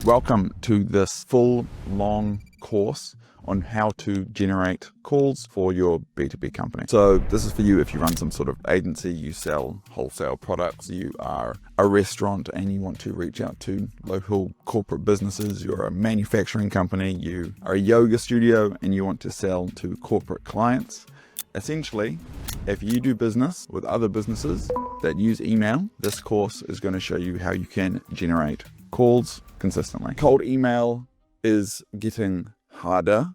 Welcome to this full long course on how to generate calls for your B2B company. So this is for you if you run some sort of agency, you sell wholesale products, you are a restaurant and you want to reach out to local corporate businesses, you're a manufacturing company, you are a yoga studio and you want to sell to corporate clients. Essentially, if you do business with other businesses that use email, this course is going to show you how you can generate calls consistently. Cold email is getting harder,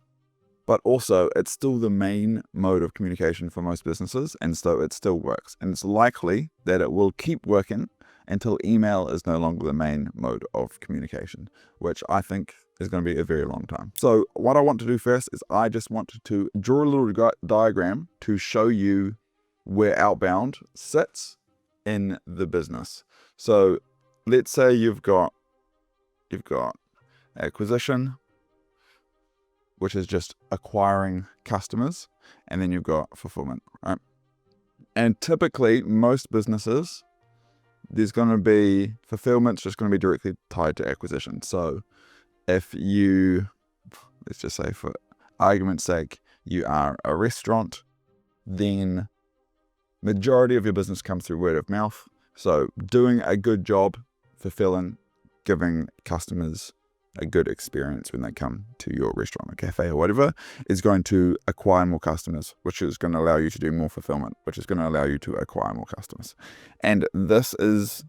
but also it's still the main mode of communication for most businesses, and so it still works. And it's likely that it will keep working until email is no longer the main mode of communication, which I think is going to be a very long time. So what I want to do first is I just want to draw a little diagram to show you where Outbound sits in the business. So let's say you've got acquisition, which is just acquiring customers, and then you've got fulfillment, right? And typically most businesses, there's going to be fulfillment's just going to be directly tied to acquisition. So if you, let's just say for argument's sake, you are a restaurant, then majority of your business comes through word of mouth. So doing a good job fulfilling, giving customers a good experience when they come to your restaurant or cafe or whatever is going to acquire more customers, which is going to allow you to do more fulfillment, which is going to allow you to acquire more customers. And this is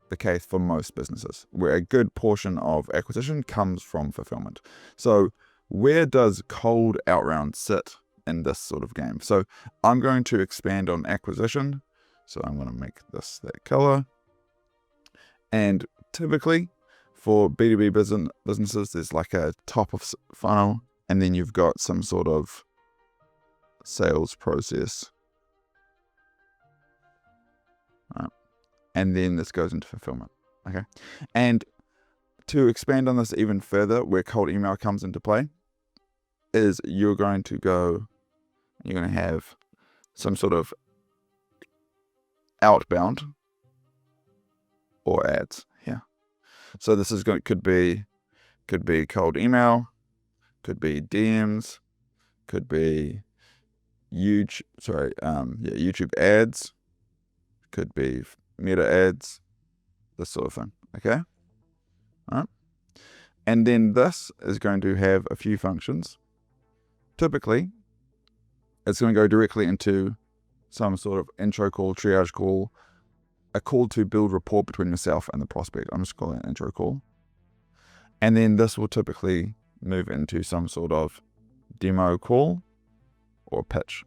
the case for most businesses, where a good portion of acquisition comes from fulfillment. So where does cold outbound sit in this sort of game? So I'm going to expand on acquisition. So I'm going to make this that color. And typically for B2B businesses, there's like a top of funnel, and then you've got some sort of sales process. Right. And then this goes into fulfillment. Okay. And to expand on this even further, where cold email comes into play, is you're going to have some sort of outbound or ads here. So this is could be cold email, could be DMs, could be YouTube ads, could be meta ads, this sort of thing. Okay. All right. And then this is going to have a few functions. Typically, it's going to go directly into some sort of intro call, triage call, a call to build rapport between yourself and the prospect. I'm just calling it an intro call. And then this will typically move into some sort of demo call or pitch.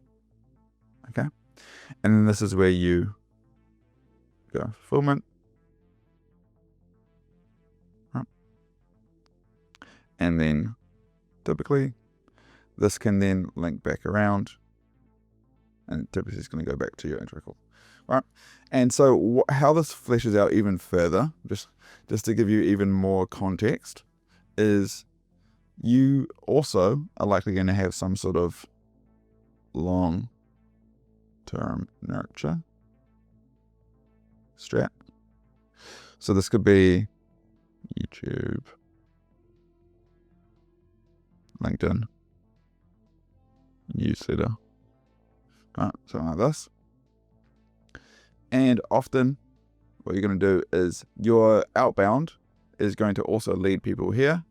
Okay. And then this is where you go fulfillment. Right. And then typically this can then link back around, and typically it's going to go back to your intro call. Right. And so how this fleshes out even further, just to give you even more context, is you also are likely going to have some sort of long-term nurture strat. So this could be YouTube, LinkedIn, newsletter, right, something like this. And often what you're going to do is your outbound is going to also lead people here,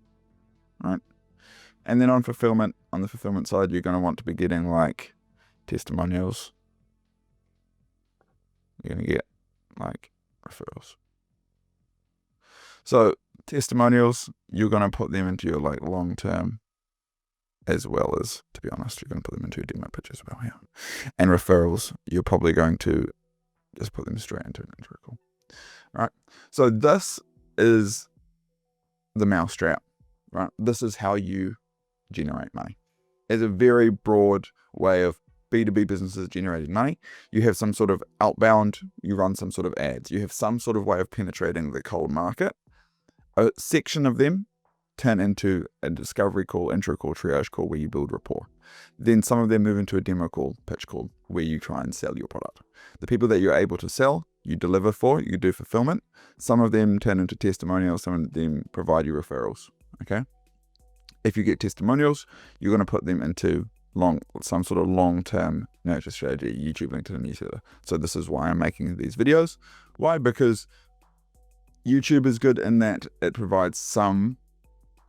right? And then on the fulfillment side, you're going to want to be getting like testimonials. You're going to get like referrals. So testimonials, you're going to put them into your like long-term, as well as, to be honest, you're going to put them into a demo pitch as well, yeah. And referrals, you're probably going to just put them straight into an intro call. All right. So this is the mousetrap, right? This is how you generate money. It's a very broad way of B2B businesses generating money. You have some sort of outbound, you run some sort of ads, you have some sort of way of penetrating the cold market. A section of them turn into a discovery call, intro call, triage call, where you build rapport. Then some of them move into a demo call, pitch call, where you try and sell your product. The people that you're able to sell, you deliver for, you do fulfillment. Some of them turn into testimonials, some of them provide you referrals, okay? If you get testimonials, you're going to put them into some sort of long-term nurture strategy, YouTube, LinkedIn, newsletter. So this is why I'm making these videos. Why? Because YouTube is good in that it provides some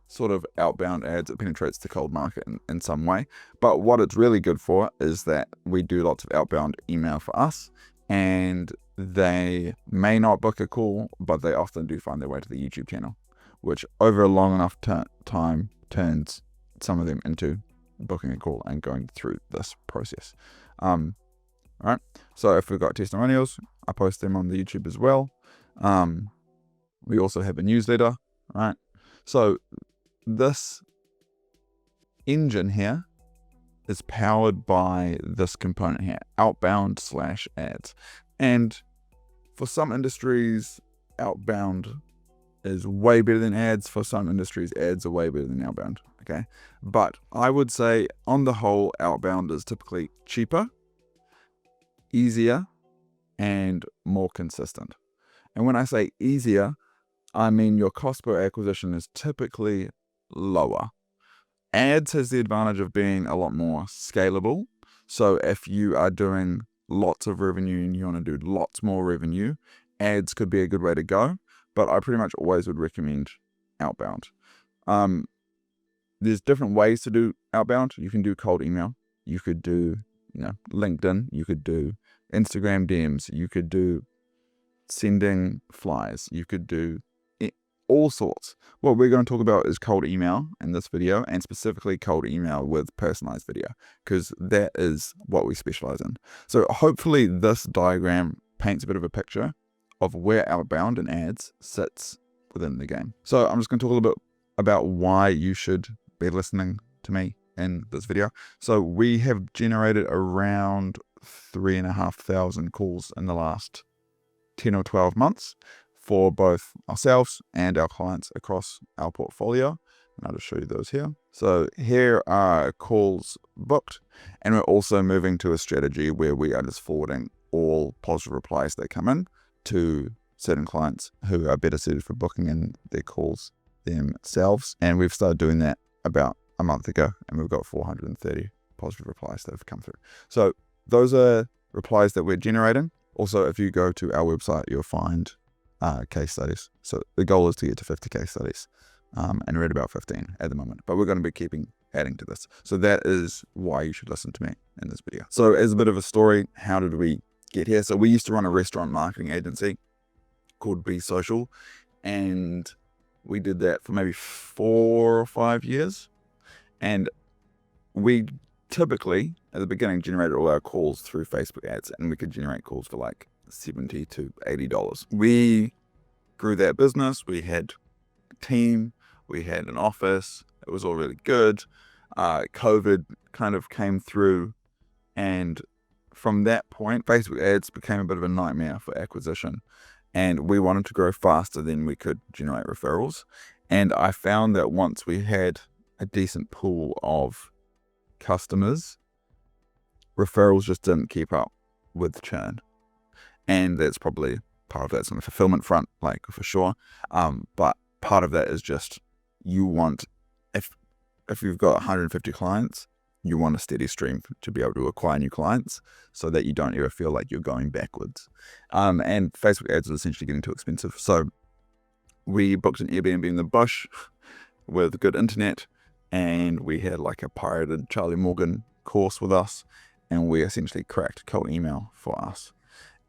sort of outbound ads. It penetrates the cold market in some way. But what it's really good for is that we do lots of outbound email for us, and they may not book a call, but they often do find their way to the YouTube channel, which over a long enough time turns some of them into booking a call and going through this process. All right. So if we've got testimonials, I post them on the YouTube as well. We also have a newsletter, right? So this engine here is powered by this component here, outbound/ads. And for some industries, outbound is way better than ads. For some industries, ads are way better than outbound, okay? But I would say on the whole, outbound is typically cheaper, easier, and more consistent. And when I say easier, I mean your cost per acquisition is typically lower. Ads has the advantage of being a lot more scalable. So if you are doing lots of revenue and you want to do lots more revenue, ads could be a good way to go. But I pretty much always would recommend outbound. There's different ways to do outbound. You can do cold email. You could do, LinkedIn. You could do Instagram DMs. You could do sending flyers. You could do all sorts. What we're going to talk about is cold email in this video, and specifically cold email with personalized video, because that is what we specialize in. So hopefully this diagram paints a bit of a picture of where outbound and ads sits within the game. So I'm just going to talk a little bit about why you should be listening to me in this video. So we have generated around 3,500 calls in the last 10 or 12 months for both ourselves and our clients across our portfolio. And I'll just show you those here. So here are calls booked, and we're also moving to a strategy where we are just forwarding all positive replies that come in to certain clients who are better suited for booking in their calls themselves. And we've started doing that about a month ago, and we've got 430 positive replies that have come through. So those are replies that we're generating. Also, if you go to our website, you'll find case studies. So the goal is to get to 50 case studies, and we're at about 15 at the moment, but we're going to be adding to this. So that is why you should listen to me in this video. So as a bit of a story, how did we get here? So we used to run a restaurant marketing agency called Be Social, and we did that for maybe 4 or 5 years. And we typically, at the beginning, generated all our calls through Facebook ads, and we could generate calls for like $70 to $80. We grew that business. We had a team, we had an office. It was all really good. COVID kind of came through, and from that point, Facebook ads became a bit of a nightmare for acquisition, and we wanted to grow faster than we could generate referrals. And I found that once we had a decent pool of customers, referrals just didn't keep up with churn. And that's probably part of that's on the fulfillment front, like for sure. But part of that is just you want, if you've got 150 clients, you want a steady stream to be able to acquire new clients so that you don't ever feel like you're going backwards. And Facebook ads is essentially getting too expensive. So we booked an Airbnb in the bush with good internet, and we had like a pirated Charlie Morgan course with us, and we essentially cracked cold email for us.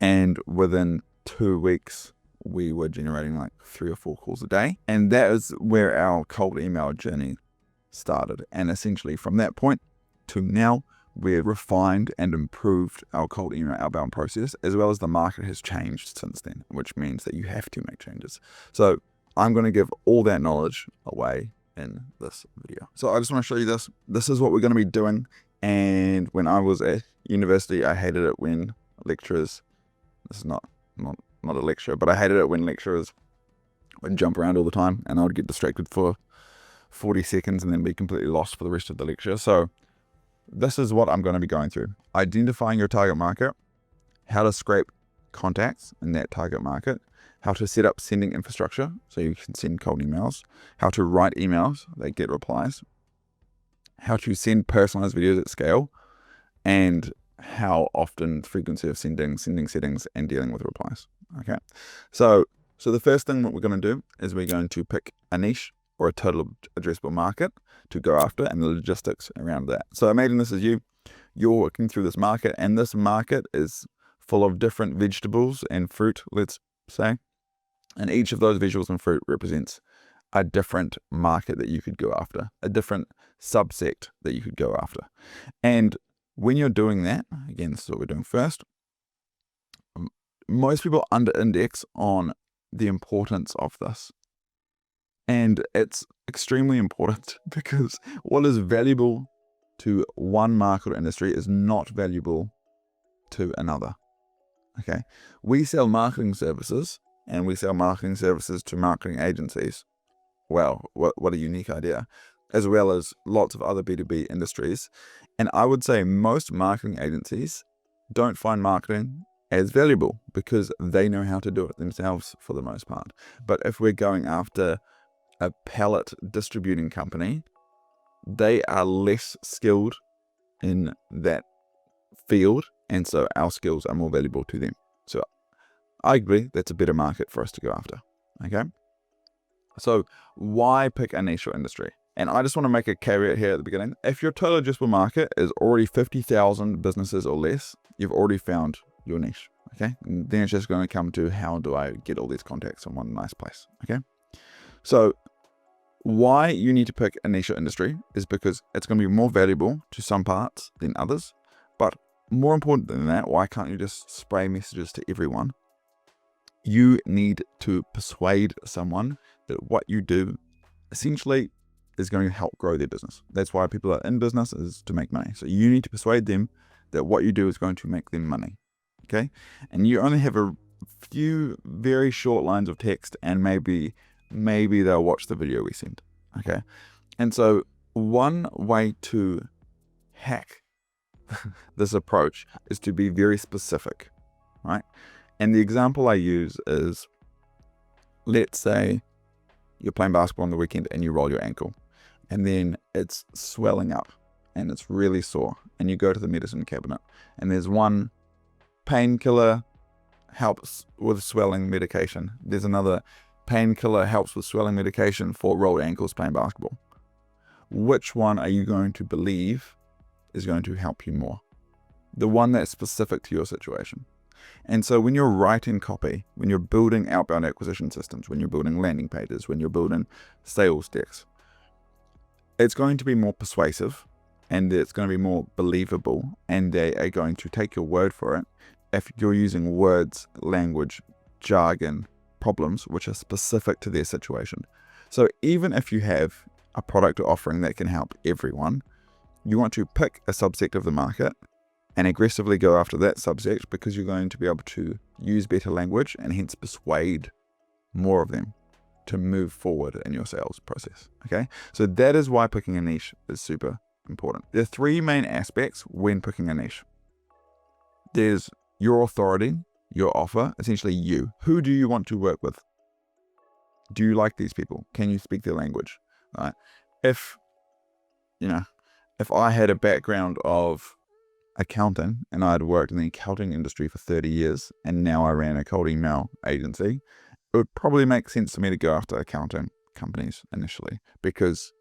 And within 2 weeks, we were generating like 3 or 4 calls a day. And that is where our cold email journey started. And essentially from that point to now, we've refined and improved our cold email outbound process, as well as the market has changed since then, which means that you have to make changes. So I'm going to give all that knowledge away in this video. So I just want to show you this. This is what we're going to be doing. And when I was at university, I hated it when lecturers, this is not a lecture, but I hated it when lecturers would jump around all the time, and I would get distracted for 40 seconds and then be completely lost for the rest of the lecture. So this is what I'm going to be going through. Identifying your target market, how to scrape contacts in that target market, how to set up sending infrastructure so you can send cold emails, how to write emails that get replies, how to send personalized videos at scale, and how often, frequency of sending settings, and dealing with replies. Okay, so the first thing that we're going to do is we're going to pick a niche or a total addressable market to go after and the logistics around that. So imagine this is you're working through this market, and this market is full of different vegetables and fruit, let's say, and each of those vegetables and fruit represents a different market that you could go after, a different subsect that you could go after. And when you're doing that, again, this is what we're doing first, most people under-index on the importance of this. And it's extremely important because what is valuable to one market or industry is not valuable to another. Okay, we sell marketing services, and we sell marketing services to marketing agencies. Wow, what a unique idea, as well as lots of other B2B industries. And I would say most marketing agencies don't find marketing as valuable because they know how to do it themselves for the most part. But if we're going after a pallet distributing company, they are less skilled in that field, and so our skills are more valuable to them. So I agree that's a better market for us to go after. Okay, so why pick a niche or industry? And I just want to make a caveat here at the beginning. If your total addressable market is already 50,000 businesses or less, you've already found your niche. Okay, and then it's just going to come to how do I get all these contacts in one nice place. Okay, so why you need to pick a niche or industry is because it's going to be more valuable to some parts than others. But more important than that, why can't you just spray messages to everyone? You need to persuade someone that what you do essentially is going to help grow their business. That's why people are in business, is to make money. So you need to persuade them that what you do is going to make them money. Okay, and you only have a few very short lines of text, and maybe they'll watch the video we send. Okay, and so one way to hack this approach is to be very specific, right? And the example I use is, let's say you're playing basketball on the weekend and you roll your ankle, and then it's swelling up and it's really sore, and you go to the medicine cabinet, and there's one painkiller helps with swelling medication. There's another painkiller helps with swelling medication for rolled ankles playing basketball. Which one are you going to believe is going to help you more? The one that's specific to your situation. And so when you're writing copy, when you're building outbound acquisition systems, when you're building landing pages, when you're building sales decks, it's going to be more persuasive, and it's going to be more believable, and they are going to take your word for it if you're using words, language, jargon, problems which are specific to their situation. So even if you have a product or offering that can help everyone, you want to pick a subsect of the market and aggressively go after that subject, because you're going to be able to use better language and hence persuade more of them to move forward in your sales process. Okay, so that is why picking a niche is super important. There are three main aspects when picking a niche. There's your authority, your offer, essentially you. Who do you want to work with? Do you like these people? Can you speak their language? Right? If I had a background of accounting and I had worked in the accounting industry for 30 years and now I ran a cold email agency, it would probably make sense for me to go after accounting companies initially, because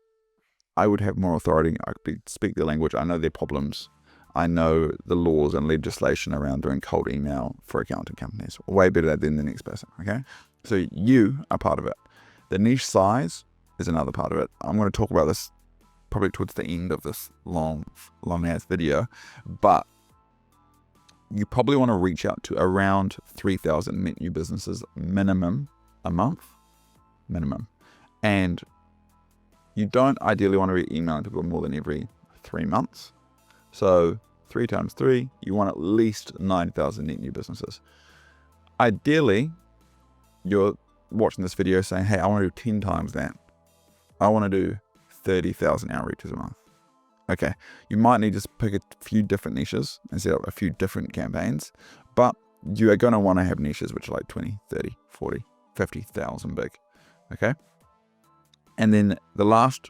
I would have more authority. I could speak their language. I know their problems. I know the laws and legislation around doing cold email for accounting companies way better than the next person. Okay, so you are part of it. The niche size is another part of it. I'm going to talk about this probably towards the end of this long ass video, but you probably want to reach out to around 3,000 net new businesses minimum a month, minimum. And you don't ideally want to be emailing people more than every 3 months. So 3 times 3, you want at least 9,000 net new businesses. Ideally, you're watching this video saying, hey, I want to do 10 times that. I want to do 30,000 outreaches a month. Okay, you might need to pick a few different niches and set up a few different campaigns, but you are going to want to have niches which are like 20, 30, 40, 50,000 big. Okay. And then the last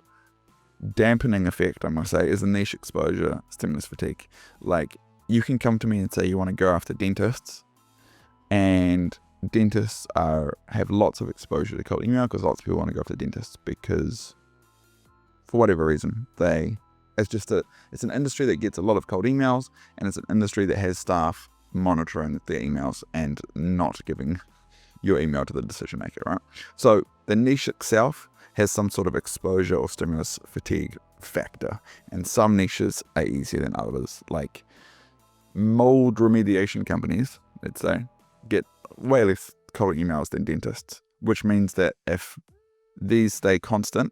dampening effect, I must say, is the niche exposure stimulus fatigue. Like, you can come to me and say you want to go after dentists, and dentists have lots of exposure to cold email because lots of people want to go after dentists because, for whatever reason, it's an industry that gets a lot of cold emails, and it's an industry that has staff monitoring their emails and not giving your email to the decision maker, right? So the niche itself has some sort of exposure or stimulus fatigue factor, and some niches are easier than others. Like mold remediation companies, let's say, get way less cold emails than dentists, which means that if these stay constant,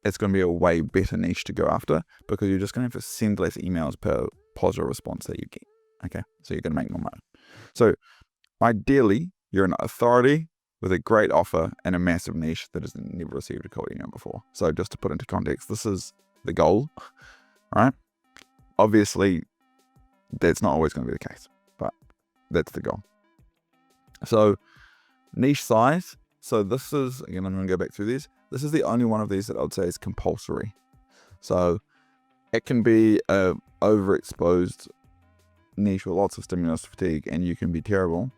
it's going to be a way better niche to go after because you're just going to have to send less emails per positive response that you get. Okay, so you're going to make more money. So ideally, you're an authority with a great offer and a massive niche that has never received a cold email before. So just to put into context, this is the goal, right? Obviously, that's not always going to be the case, but that's the goal. So niche size. So this is, again, I'm going to go back through these. This is the only one of these that I would say is compulsory. So it can be a overexposed niche with lots of stimulus fatigue and you can be terrible,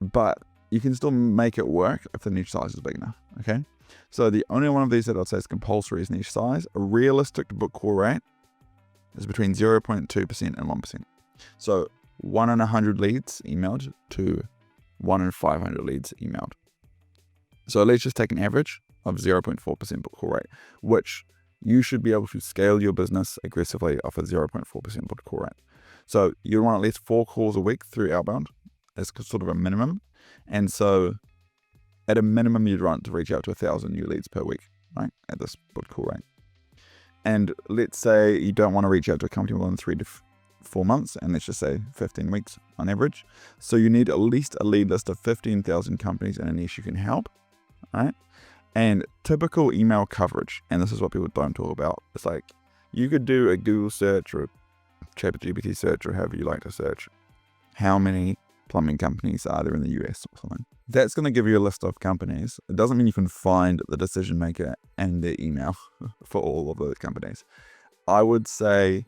but you can still make it work if the niche size is big enough. Okay. So the only one of these that I'd say is compulsory is niche size. A realistic book call rate is between 0.2% and 1%. So 1 in 100 leads emailed to 1 in 500 leads emailed. So let's just take an average of 0.4% book call rate, which you should be able to scale your business aggressively off a 0.4% book call rate. So you want at least 4 calls a week through Outbound as sort of a minimum. And so at a minimum, you'd want to reach out to 1,000 new leads per week, right? At this book call rate. And let's say you don't want to reach out to a company more than 3 to 4 months, and let's just say 15 weeks on average. So you need at least a lead list of 15,000 companies in a niche you can help, right? And typical email coverage, and this is what people don't talk about. It's like you could do a Google search or a ChatGPT search or however you like to search. How many plumbing companies are there in the US or something? That's going to give you a list of companies. It doesn't mean you can find the decision maker and their email for all of those companies. I would say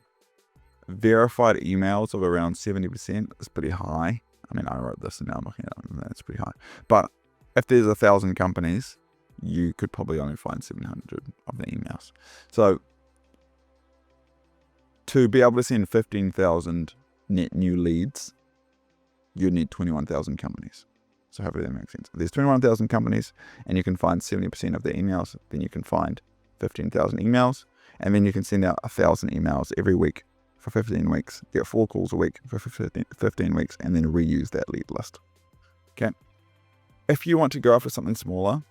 verified emails of around 70% is pretty high. I mean, I wrote this and now I'm looking at it and that's pretty high. But if there's 1,000 companies, you could probably only find 700 of the emails. So to be able to send 15,000 net new leads, you need 21,000 companies. So hopefully that makes sense. If there's 21,000 companies and you can find 70% of their emails, then you can find 15,000 emails, and then you can send out 1,000 emails every week for 15 weeks, get 4 calls a week for 15 weeks, and then reuse that lead list. Okay. If you want to go after something smaller,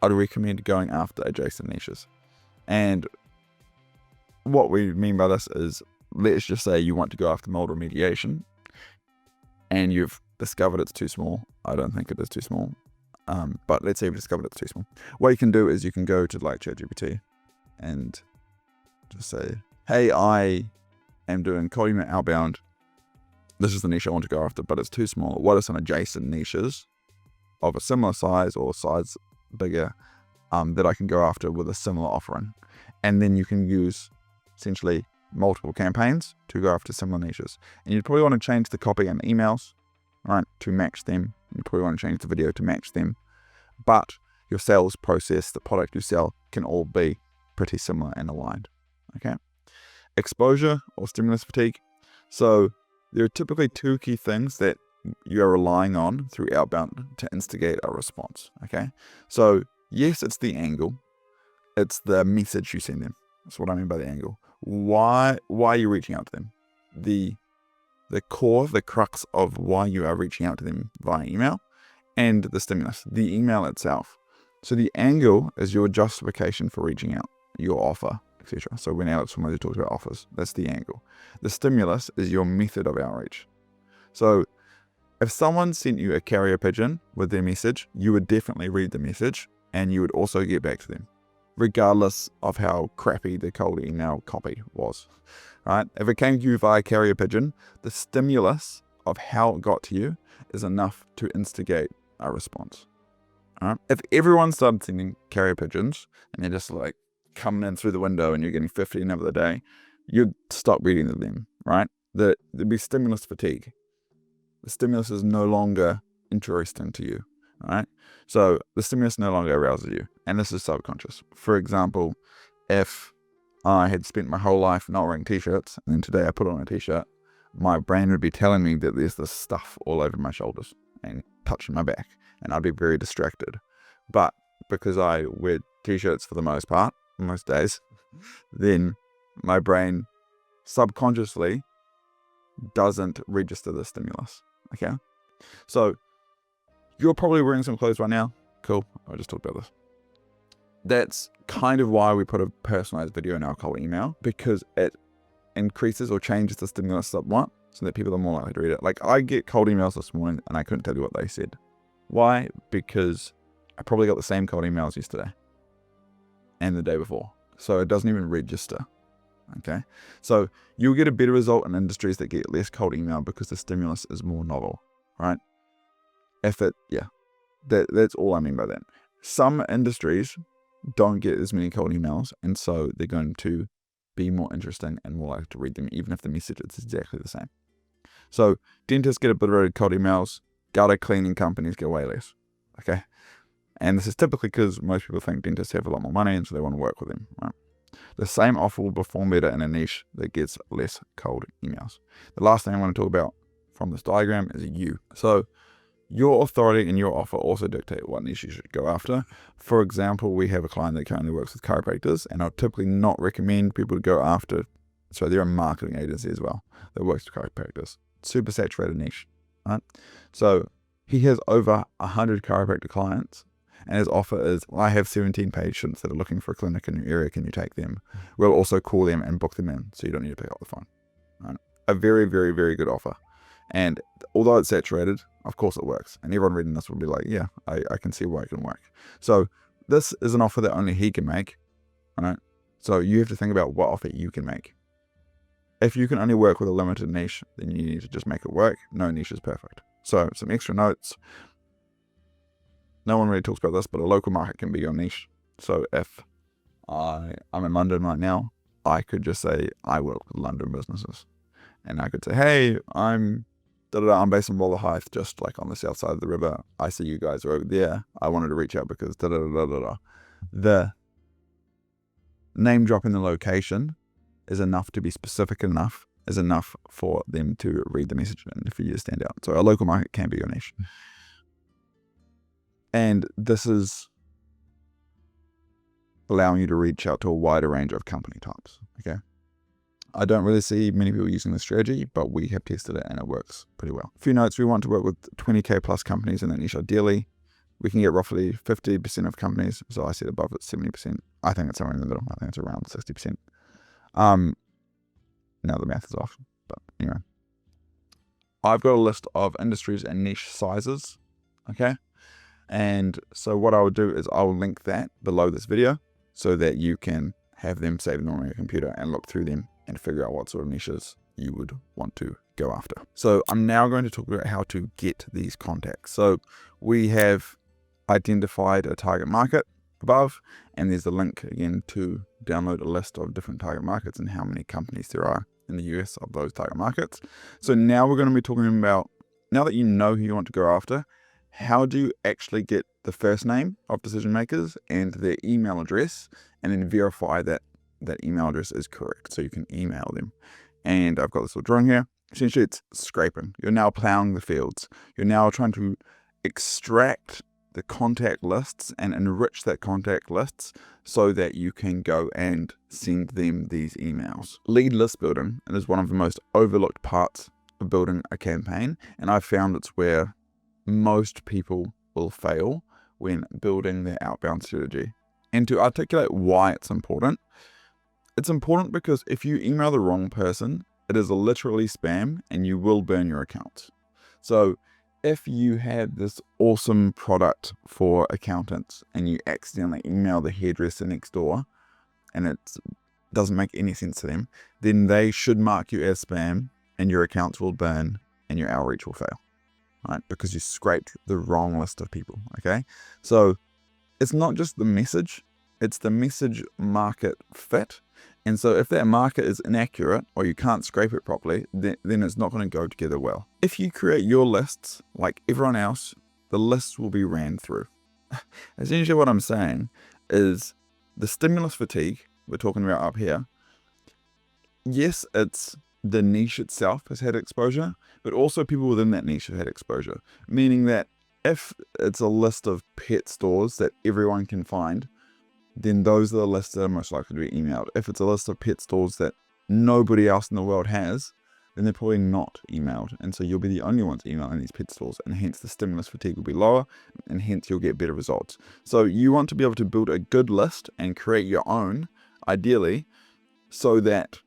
I'd recommend going after adjacent niches. And what we mean by this is, let's just say you want to go after mold remediation and you've discovered it's too small. I don't think it is too small. But let's say you've discovered it's too small. What you can do is you can go to like ChatGPT and just say, hey, I am doing cold email outbound. This is the niche I want to go after, but it's too small. What are some adjacent niches of a similar size or size bigger that I can go after with a similar offering? And then you can use essentially multiple campaigns to go after similar niches. And you'd probably want to change the copy and emails, right, to match them. You probably want to change the video to match them. But your sales process, the product you sell, can all be pretty similar and aligned. Okay. Exposure or stimulus fatigue. So there are typically 2 key things that you are relying on through Outbound to instigate a response. Okay. So yes, it's the angle. It's the message you send them. That's what I mean by the angle. Why are you reaching out to them? The core, the crux of why you are reaching out to them via email, and the stimulus, the email itself. So the angle is your justification for reaching out, your offer, etc. So when Alex from talks about offers, that's the angle. The stimulus is your method of outreach. So if someone sent you a carrier pigeon with their message, you would definitely read the message and you would also get back to them. regardless of how crappy the cold email copy was, right? If it came to you via carrier pigeon, the stimulus of how it got to you is enough to instigate a response. All right? If everyone started sending carrier pigeons and they're just like coming in through the window and you're getting 15 of the day, you'd stop reading them, right? There'd be stimulus fatigue. The stimulus is no longer interesting to you, all right? So the stimulus no longer arouses you, and this is subconscious. For example, if I had spent my whole life not wearing t-shirts, and then today I put on a t-shirt, my brain would be telling me that there's this stuff all over my shoulders and touching my back, and I'd be very distracted. But because I wear t-shirts for the most part, most days, then my brain subconsciously doesn't register the stimulus, okay? So you're probably wearing some clothes right now. Cool, I just talked about this. That's kind of why we put a personalized video in our cold email, because it increases or changes the stimulus somewhat so that people are more likely to read it. Like, I get cold emails this morning and I couldn't tell you what they said. Why? Because I probably got the same cold emails yesterday and the day before. So it doesn't even register. Okay. So you'll get a better result in industries that get less cold email because the stimulus is more novel, right? That's all I mean by that. Some industries don't get as many cold emails, and so they're going to be more interesting and more likely to read them, even if the message is exactly the same. So dentists get obliterated cold emails, gutter cleaning companies get way less. Okay. And this is typically because most people think dentists have a lot more money and so they want to work with them, right? The same offer will perform better in a niche that gets less cold emails. The last thing I want to talk about from this diagram is you. So your authority and your offer also dictate what niche you should go after. For example, we have a client that currently works with chiropractors, and I'll typically not recommend people to go after, so they're a marketing agency as well that works with chiropractors. Super saturated niche, right? So he has over 100 chiropractor clients, and his offer is, I have 17 patients that are looking for a clinic in your area. Can you take them? We'll also call them and book them in, so you don't need to pick up the phone. Right? A very, very, very good offer. And although it's saturated, of course it works. And everyone reading this will be like, yeah, I can see why it can work. So this is an offer that only he can make. Right? So you have to think about what offer you can make. If you can only work with a limited niche, then you need to just make it work. No niche is perfect. So some extra notes. No one really talks about this, but a local market can be your niche. So if I'm in London right now, I could just say I work with London businesses. And I could say, hey, I'm based in Rotherhithe, just like on the south side of the river. I see you guys are over there. I wanted to reach out because da-da-da-da-da. The name dropping the location is enough to be specific enough, is enough for them to read the message and for you to stand out. So a local market can be your niche. And this is allowing you to reach out to a wider range of company types, okay? I don't really see many people using this strategy, but we have tested it and it works pretty well. A few notes: we want to work with 20K plus companies in that niche ideally. We can get roughly 50% of companies. So I said above it's 70%. I think it's somewhere in the middle. I think it's around 60%. Now the math is off, but anyway. I've got a list of industries and niche sizes, okay? And so what I would do is I'll link that below this video so that you can have them saved on your computer and look through them and figure out what sort of niches you would want to go after. So I'm now going to talk about how to get these contacts. So we have identified a target market above, and there's a link again to download a list of different target markets and how many companies there are in the US of those target markets. So now we're going to be talking about, now that you know who you want to go after, how do you actually get the first name of decision makers and their email address, and then verify that that email address is correct so you can email them. And I've got this little drawing here. Essentially it's scraping. You're now plowing the fields. You're now trying to extract the contact lists and enrich that contact lists so that you can go and send them these emails. Lead list building is one of the most overlooked parts of building a campaign, and I've found it's where most people will fail when building their outbound strategy. And to articulate why it's important because if you email the wrong person, it is literally spam and you will burn your account. So if you had this awesome product for accountants and you accidentally email the hairdresser next door and it doesn't make any sense to them, then they should mark you as spam and your accounts will burn and your outreach will fail, right? Because you scraped the wrong list of people, okay? So it's not just the message, it's the message market fit. And so if that market is inaccurate or you can't scrape it properly, then it's not going to go together well. If you create your lists like everyone else, the lists will be ran through. Essentially what I'm saying is the stimulus fatigue we're talking about up here. Yes, it's the niche itself has had exposure, but also people within that niche have had exposure. Meaning that if it's a list of pet stores that everyone can find, then those are the lists that are most likely to be emailed. If it's a list of pet stores that nobody else in the world has, then they're probably not emailed. And so you'll be the only ones emailing these pet stores, and hence the stimulus fatigue will be lower, and hence you'll get better results. So you want to be able to build a good list and create your own, ideally, so that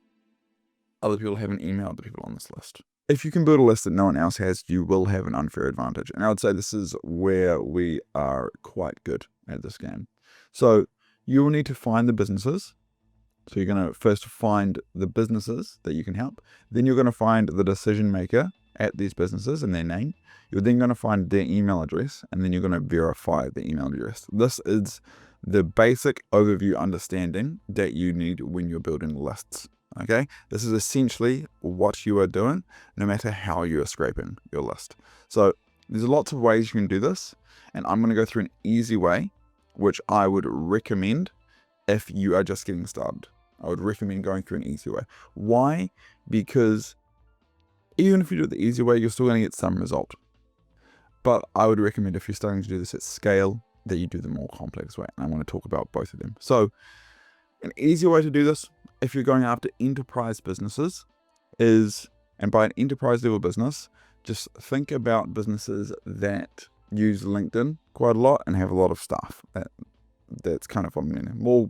other people haven't emailed the people on this list. If you can build a list that no one else has, you will have an unfair advantage. And I would say this is where we are quite good at this game. So you will need to find the businesses. So you're going to first find the businesses that you can help. Then you're going to find the decision maker at these businesses and their name. You're then going to find their email address, and then you're going to verify the email address. This is the basic overview understanding that you need when you're building lists. Okay, this is essentially what you are doing, no matter how you are scraping your list. So there's lots of ways you can do this, and I'm going to go through an easy way, which I would recommend if you are just getting started. I would recommend going through an easy way. Why? Because even if you do it the easy way, you're still going to get some result. But I would recommend if you're starting to do this at scale, that you do the more complex way. And I want to talk about both of them. So an easy way to do this, if you're going after enterprise businesses, is, and by an enterprise level business, just think about businesses that use LinkedIn quite a lot and have a lot of staff. That's kind of what I mean. More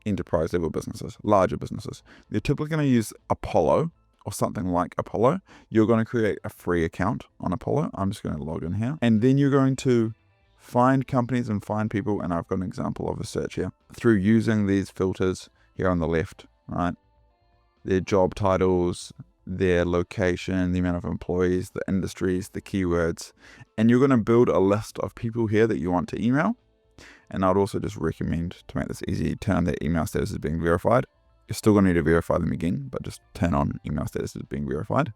enterprise level businesses, larger businesses. They're typically going to use Apollo or something like Apollo. You're going to create a free account on Apollo. I'm just going to log in here. And then you're going to find companies and find people. And I've got an example of a search here through using these filters here on the left, right? Their job titles, their location, the amount of employees, the industries, the keywords. And you're going to build a list of people here that you want to email. And I'd also just recommend, to make this easy, turn on their email status as being verified. You're still going to need to verify them again, but just turn on email status as being verified.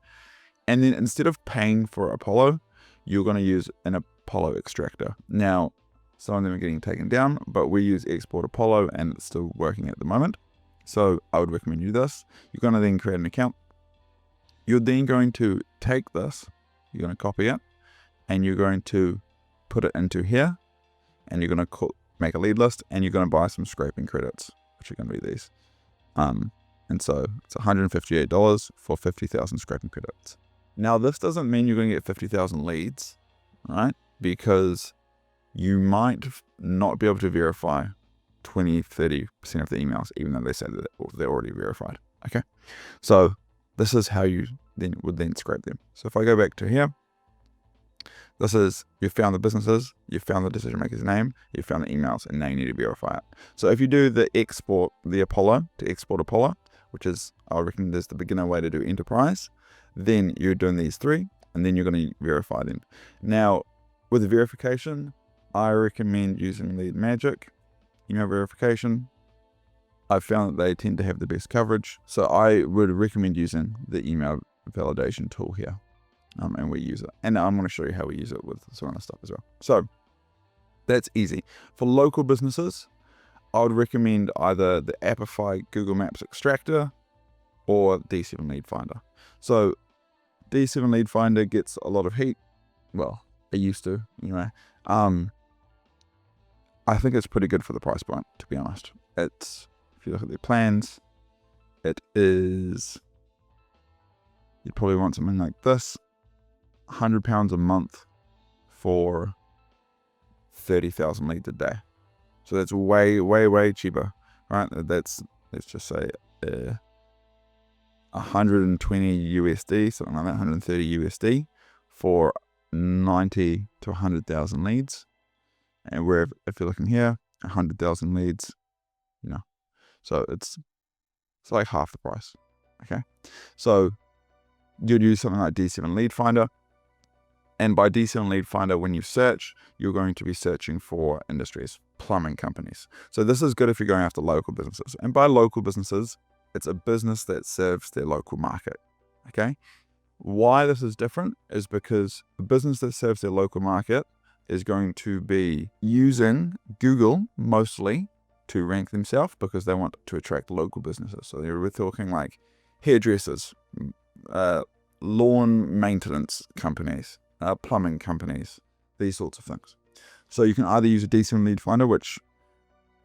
And then instead of paying for Apollo, you're going to use an Apollo extractor. Now, some of them are getting taken down, but we use Export Apollo and it's still working at the moment. So I would recommend you this. You're going to then create an account. You're then going to take this, you're going to copy it, and you're going to put it into here, and you're going to make a lead list, and you're going to buy some scraping credits, which are going to be these. And so it's $158 for 50,000 scraping credits. Now, this doesn't mean you're going to get 50,000 leads, right? Because you might not be able to verify 20-30% of the emails, even though they say that they're already verified. Okay. So this is how you would then scrape them. So if I go back to here, this is, you've found the businesses, you've found the decision maker's name, you've found the emails, and now you need to verify it. So if you do the export Apollo, which is, I reckon is the beginner way to do enterprise, then you're doing these three, and then you're going to verify them. Now, with the verification, I recommend using Lead Magic, email verification. I've found that they tend to have the best coverage. So I would recommend using the email validation tool here. And we use it. And I'm going to show you how we use it with some other stuff as well. So that's easy. For local businesses, I would recommend either the Apify Google Maps Extractor or D7 Lead Finder. So D7 Lead Finder gets a lot of heat. Well, it used to, anyway. I think it's pretty good for the price point, to be honest. It's, if you look at their plans, it is, you'd probably want something like this. £100 a month for 30,000 leads a day. So that's way, way, way cheaper, right? That's, let's just say 120 USD, something like that, 130 USD for 90 to 100,000 leads. And where if you're looking here, 100,000 leads, so it's like half the price. Okay. So you'd use something like D7 Lead Finder. And by D7 Lead Finder, when you search, you're going to be searching for industries, plumbing companies. So this is good if you're going after local businesses. And by local businesses, it's a business that serves their local market. Okay. Why this is different is because the business that serves their local market is going to be using Google mostly to rank themselves because they want to attract local businesses. So we're talking like hairdressers, lawn maintenance companies, plumbing companies, these sorts of things. So you can either use a D7 Lead Finder, which,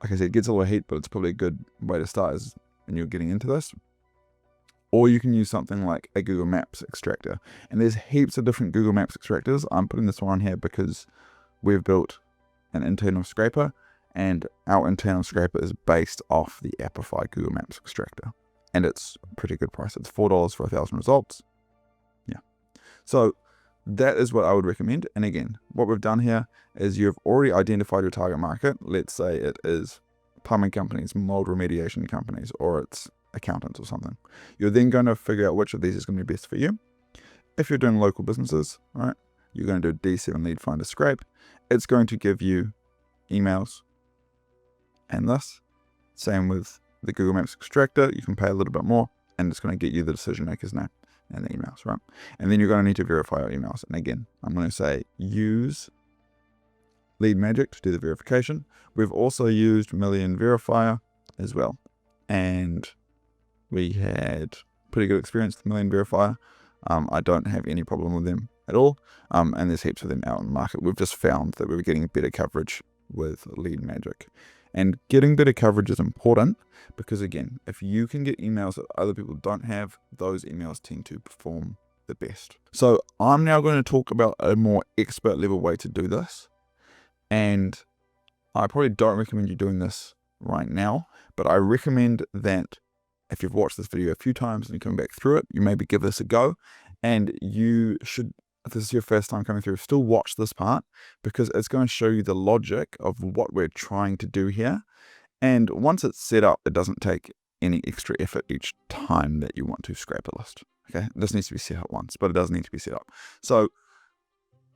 like I said, gets a lot of heat, but it's probably a good way to start is when you're getting into this. Or you can use something like a Google Maps extractor. And there's heaps of different Google Maps extractors. I'm putting this one on here because we've built an internal scraper, and our internal scraper is based off the Appify Google Maps extractor. And it's a pretty good price. It's $4 for 1,000 results. Yeah. So that is what I would recommend. And again, what we've done here is you've already identified your target market. Let's say it is plumbing companies, mold remediation companies, or it's accountants or something. You're then going to figure out which of these is going to be best for you. If you're doing local businesses, right, you're going to do a D7 Lead Finder scrape. It's going to give you emails and this. Same with the Google Maps extractor. You can pay a little bit more and it's going to get you the decision maker's name and the emails, right? And then you're going to need to verify your emails. And again, I'm going to say use Lead Magic to do the verification. We've also used Million Verifier as well. And we had pretty good experience with Million Verifier. I don't have any problem with them at all. And there's heaps of them out in the market. We've just found that we were getting better coverage with Lead Magic. And getting better coverage is important because, again, if you can get emails that other people don't have, those emails tend to perform the best. So I'm now going to talk about a more expert level way to do this. And I probably don't recommend you doing this right now, but I recommend that if you've watched this video a few times and you come back through it, you maybe give this a go. And you should, if this is your first time coming through, still watch this part because it's going to show you the logic of what we're trying to do here. And once it's set up, it doesn't take any extra effort each time that you want to scrape a list. Okay, this needs to be set up once, but it does need to be set up. So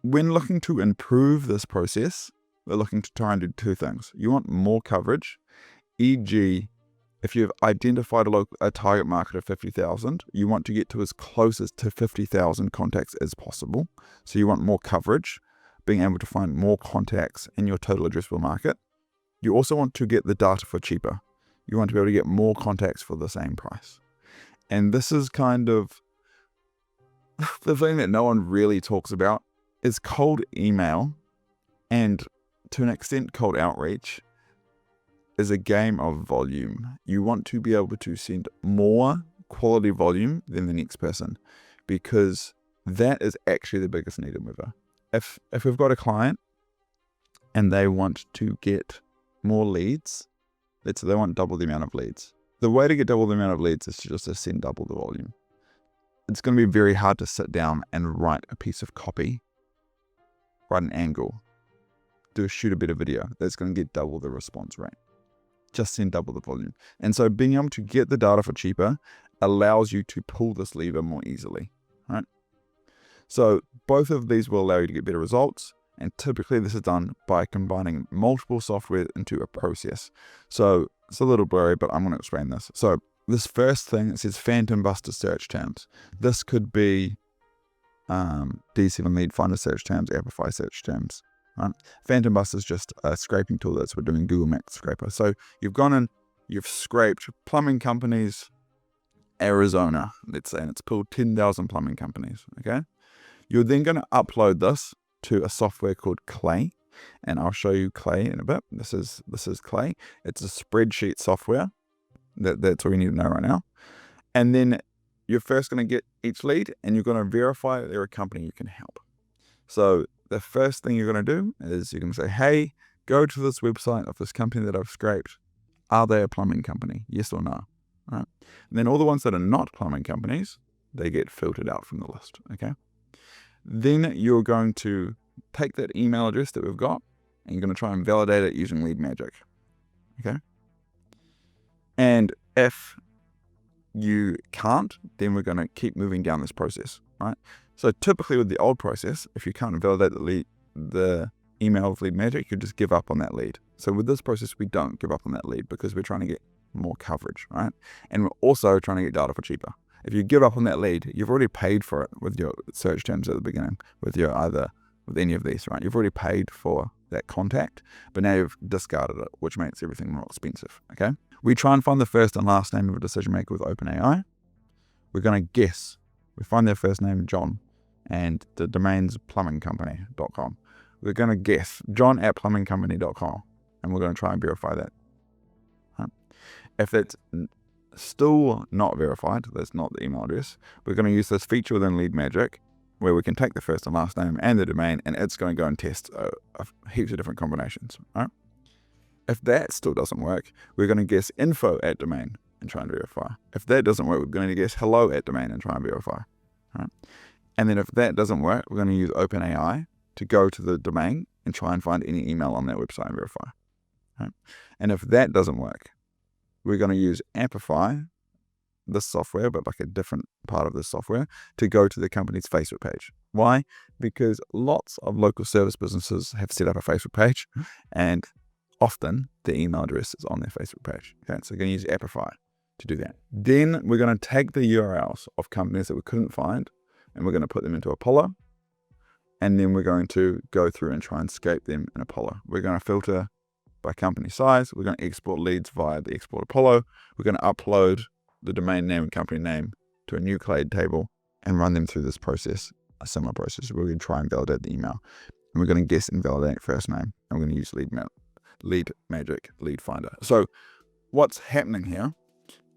when looking to improve this process, we're looking to try and do two things. You want more coverage, e.g., if you've identified a target market of 50,000, you want to get to as close as to 50,000 contacts as possible. So you want more coverage, being able to find more contacts in your total addressable market. You also want to get the data for cheaper. You want to be able to get more contacts for the same price. And this is kind of the thing that no one really talks about is cold email, and to an extent cold outreach is a game of volume. You want to be able to send more quality volume than the next person because that is actually the biggest needle mover. If we've got a client and they want to get more leads, let's say they want double the amount of leads. The way to get double the amount of leads is just to send double the volume. It's going to be very hard to sit down and write a piece of copy, write an angle, shoot a bit of video that's going to get double the response rate. Just send double the volume. And so being able to get the data for cheaper allows you to pull this lever more easily, right? So both of these will allow you to get better results. And typically this is done by combining multiple software into a process. So it's a little blurry, but I'm going to explain this. So this first thing, it says Phantom Buster search terms. This could be D7 Lead Finder search terms, Appify search terms. Right? Phantom Buster is just a scraping tool that's we're doing Google Maps scraper. So you've gone in, you've scraped plumbing companies, Arizona, let's say, and it's pulled 10,000 plumbing companies. Okay, you're then going to upload this to a software called Clay, and I'll show you Clay in a bit. This is Clay. It's a spreadsheet software. That's all you need to know right now. And then you're first going to get each lead, and you're going to verify that they're a company you can help. So the first thing you're going to do is you're going to say, hey, go to this website of this company that I've scraped. Are they a plumbing company? Yes or no? All right. And then all the ones that are not plumbing companies, they get filtered out from the list. Okay. Then you're going to take that email address that we've got and you're going to try and validate it using Lead Magic. Okay. And if you can't, then we're going to keep moving down this process, right? So typically with the old process, if you can't validate the email with Lead Magic, you just give up on that lead. So with this process, we don't give up on that lead because we're trying to get more coverage, right? And we're also trying to get data for cheaper. If you give up on that lead, you've already paid for it with your search terms at the beginning, with any of these, right? You've already paid for that contact, but now you've discarded it, which makes everything more expensive, okay? We try and find the first and last name of a decision maker with OpenAI. We're going to guess. We find their first name, John, and the domain's plumbingcompany.com. We're going to guess John at plumbingcompany.com, and we're going to try and verify that. Right? If that's still not verified, that's not the email address, we're going to use this feature within Lead Magic where we can take the first and last name and the domain, and it's going to go and test heaps of different combinations. Right? If that still doesn't work, we're going to guess info at domain and try and verify. If that doesn't work, we're going to guess hello at domain and try and verify. Right? And then if that doesn't work, we're going to use OpenAI to go to the domain and try and find any email on that website and verify. Right? And if that doesn't work, we're going to use Amplify, this software, but like a different part of this software, to go to the company's Facebook page. Why? Because lots of local service businesses have set up a Facebook page, and often the email address is on their Facebook page. Okay, so we're going to use Amplify to do that. Then we're going to take the URLs of companies that we couldn't find, and we're going to put them into Apollo, and then we're going to go through and try and scrape them in Apollo. We're going to filter by company size. We're going to export leads via the Export Apollo. We're going to upload the domain name and company name to a nucleated table and run them through this process, a similar process. We're going to try and validate the email. And we're going to guess and validate first name. And we're going to use Lead Magic Lead Finder. So what's happening here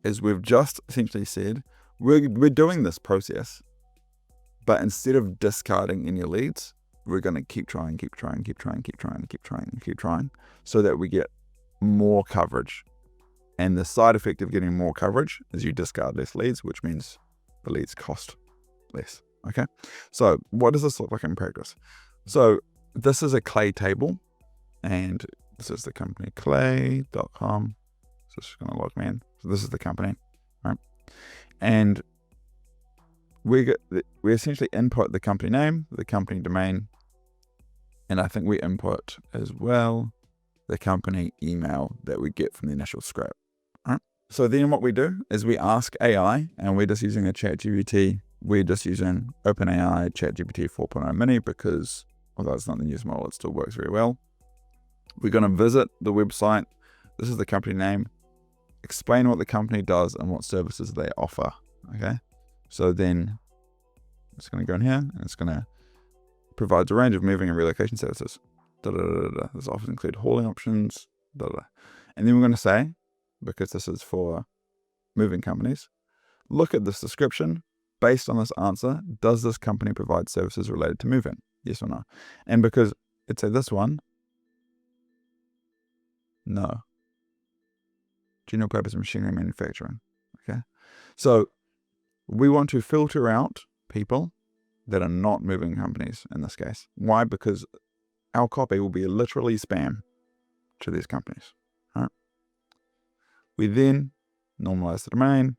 is we've just essentially said, we're doing this process, but instead of discarding any leads, we're going to keep trying, so that we get more coverage. And the side effect of getting more coverage is you discard less leads, which means the leads cost less. Okay. So what does this look like in practice? So this is a Clay table, and this is the company clay.com. So it's just going to log me in. So this is the company, right? And we essentially input the company name, the company domain, and I think we input as well the company email that we get from the initial scrape. Right? So then what we do is we ask AI, and we're just using a ChatGPT. We're just using OpenAI ChatGPT 4.0 mini because although it's not the newest model, it still works very well. We're going to visit the website. This is the company name. Explain what the company does and what services they offer. Okay. So then it's going to go in here, and it's going to provide a range of moving and relocation services. This often include hauling options. And then we're going to say, because this is for moving companies, look at this description. Based on this answer, does this company provide services related to moving? Yes or no? And because it's a this one, no. General purpose machinery manufacturing. Okay. So we want to filter out people that are not moving companies in this case. Why? Because our copy will be literally spam to these companies. Right? We then normalize the domain,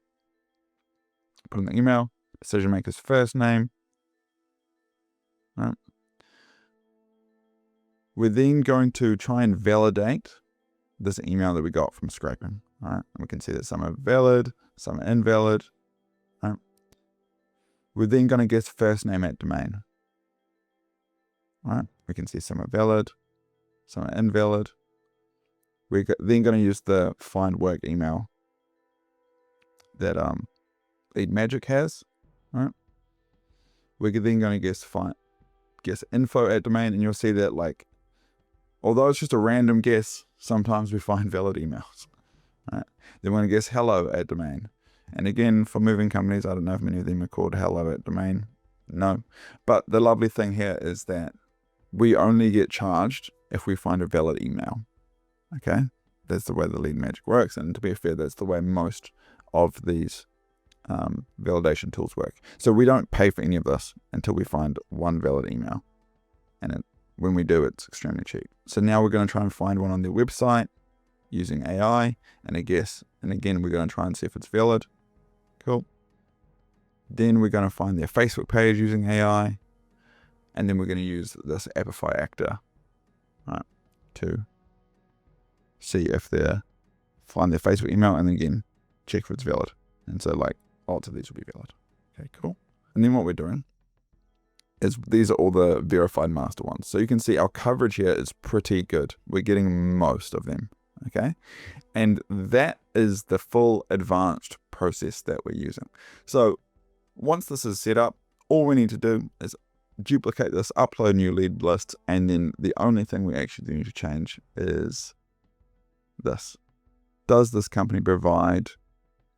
put in the email, decision maker's first name. Right? We're then going to try and validate this email that we got from scraping. Right? And we can see that some are valid, some are invalid. Right? We're then going to guess first name at domain. Right? We can see some are valid, some are invalid. We're then going to use the find work email that Lead Magic has. Right? We're then going to guess info at domain, and you'll see that like, although it's just a random guess, sometimes we find valid emails. Right? Then we're going to guess hello at domain. And again, for moving companies, I don't know if many of them are called hello at domain. No. But the lovely thing here is that we only get charged if we find a valid email. Okay? That's the way the Lead Magic works. And to be fair, that's the way most of these validation tools work. So we don't pay for any of this until we find one valid email. And when we do, it's extremely cheap. So now we're going to try and find one on their website using AI. And again, we're going to try and see if it's valid. Cool. Then we're going to find their Facebook page using AI. And then we're going to use this Apify actor, right, to see if find their Facebook email, and then again, check if it's valid. And so like lots of these will be valid. Okay, cool. And then what we're doing is these are all the verified master ones. So you can see our coverage here is pretty good. We're getting most of them. Okay. And that is the full advanced process that we're using. So once this is set up, all we need to do is duplicate this, upload new lead list, and then the only thing we actually need to change is this. Does this company provide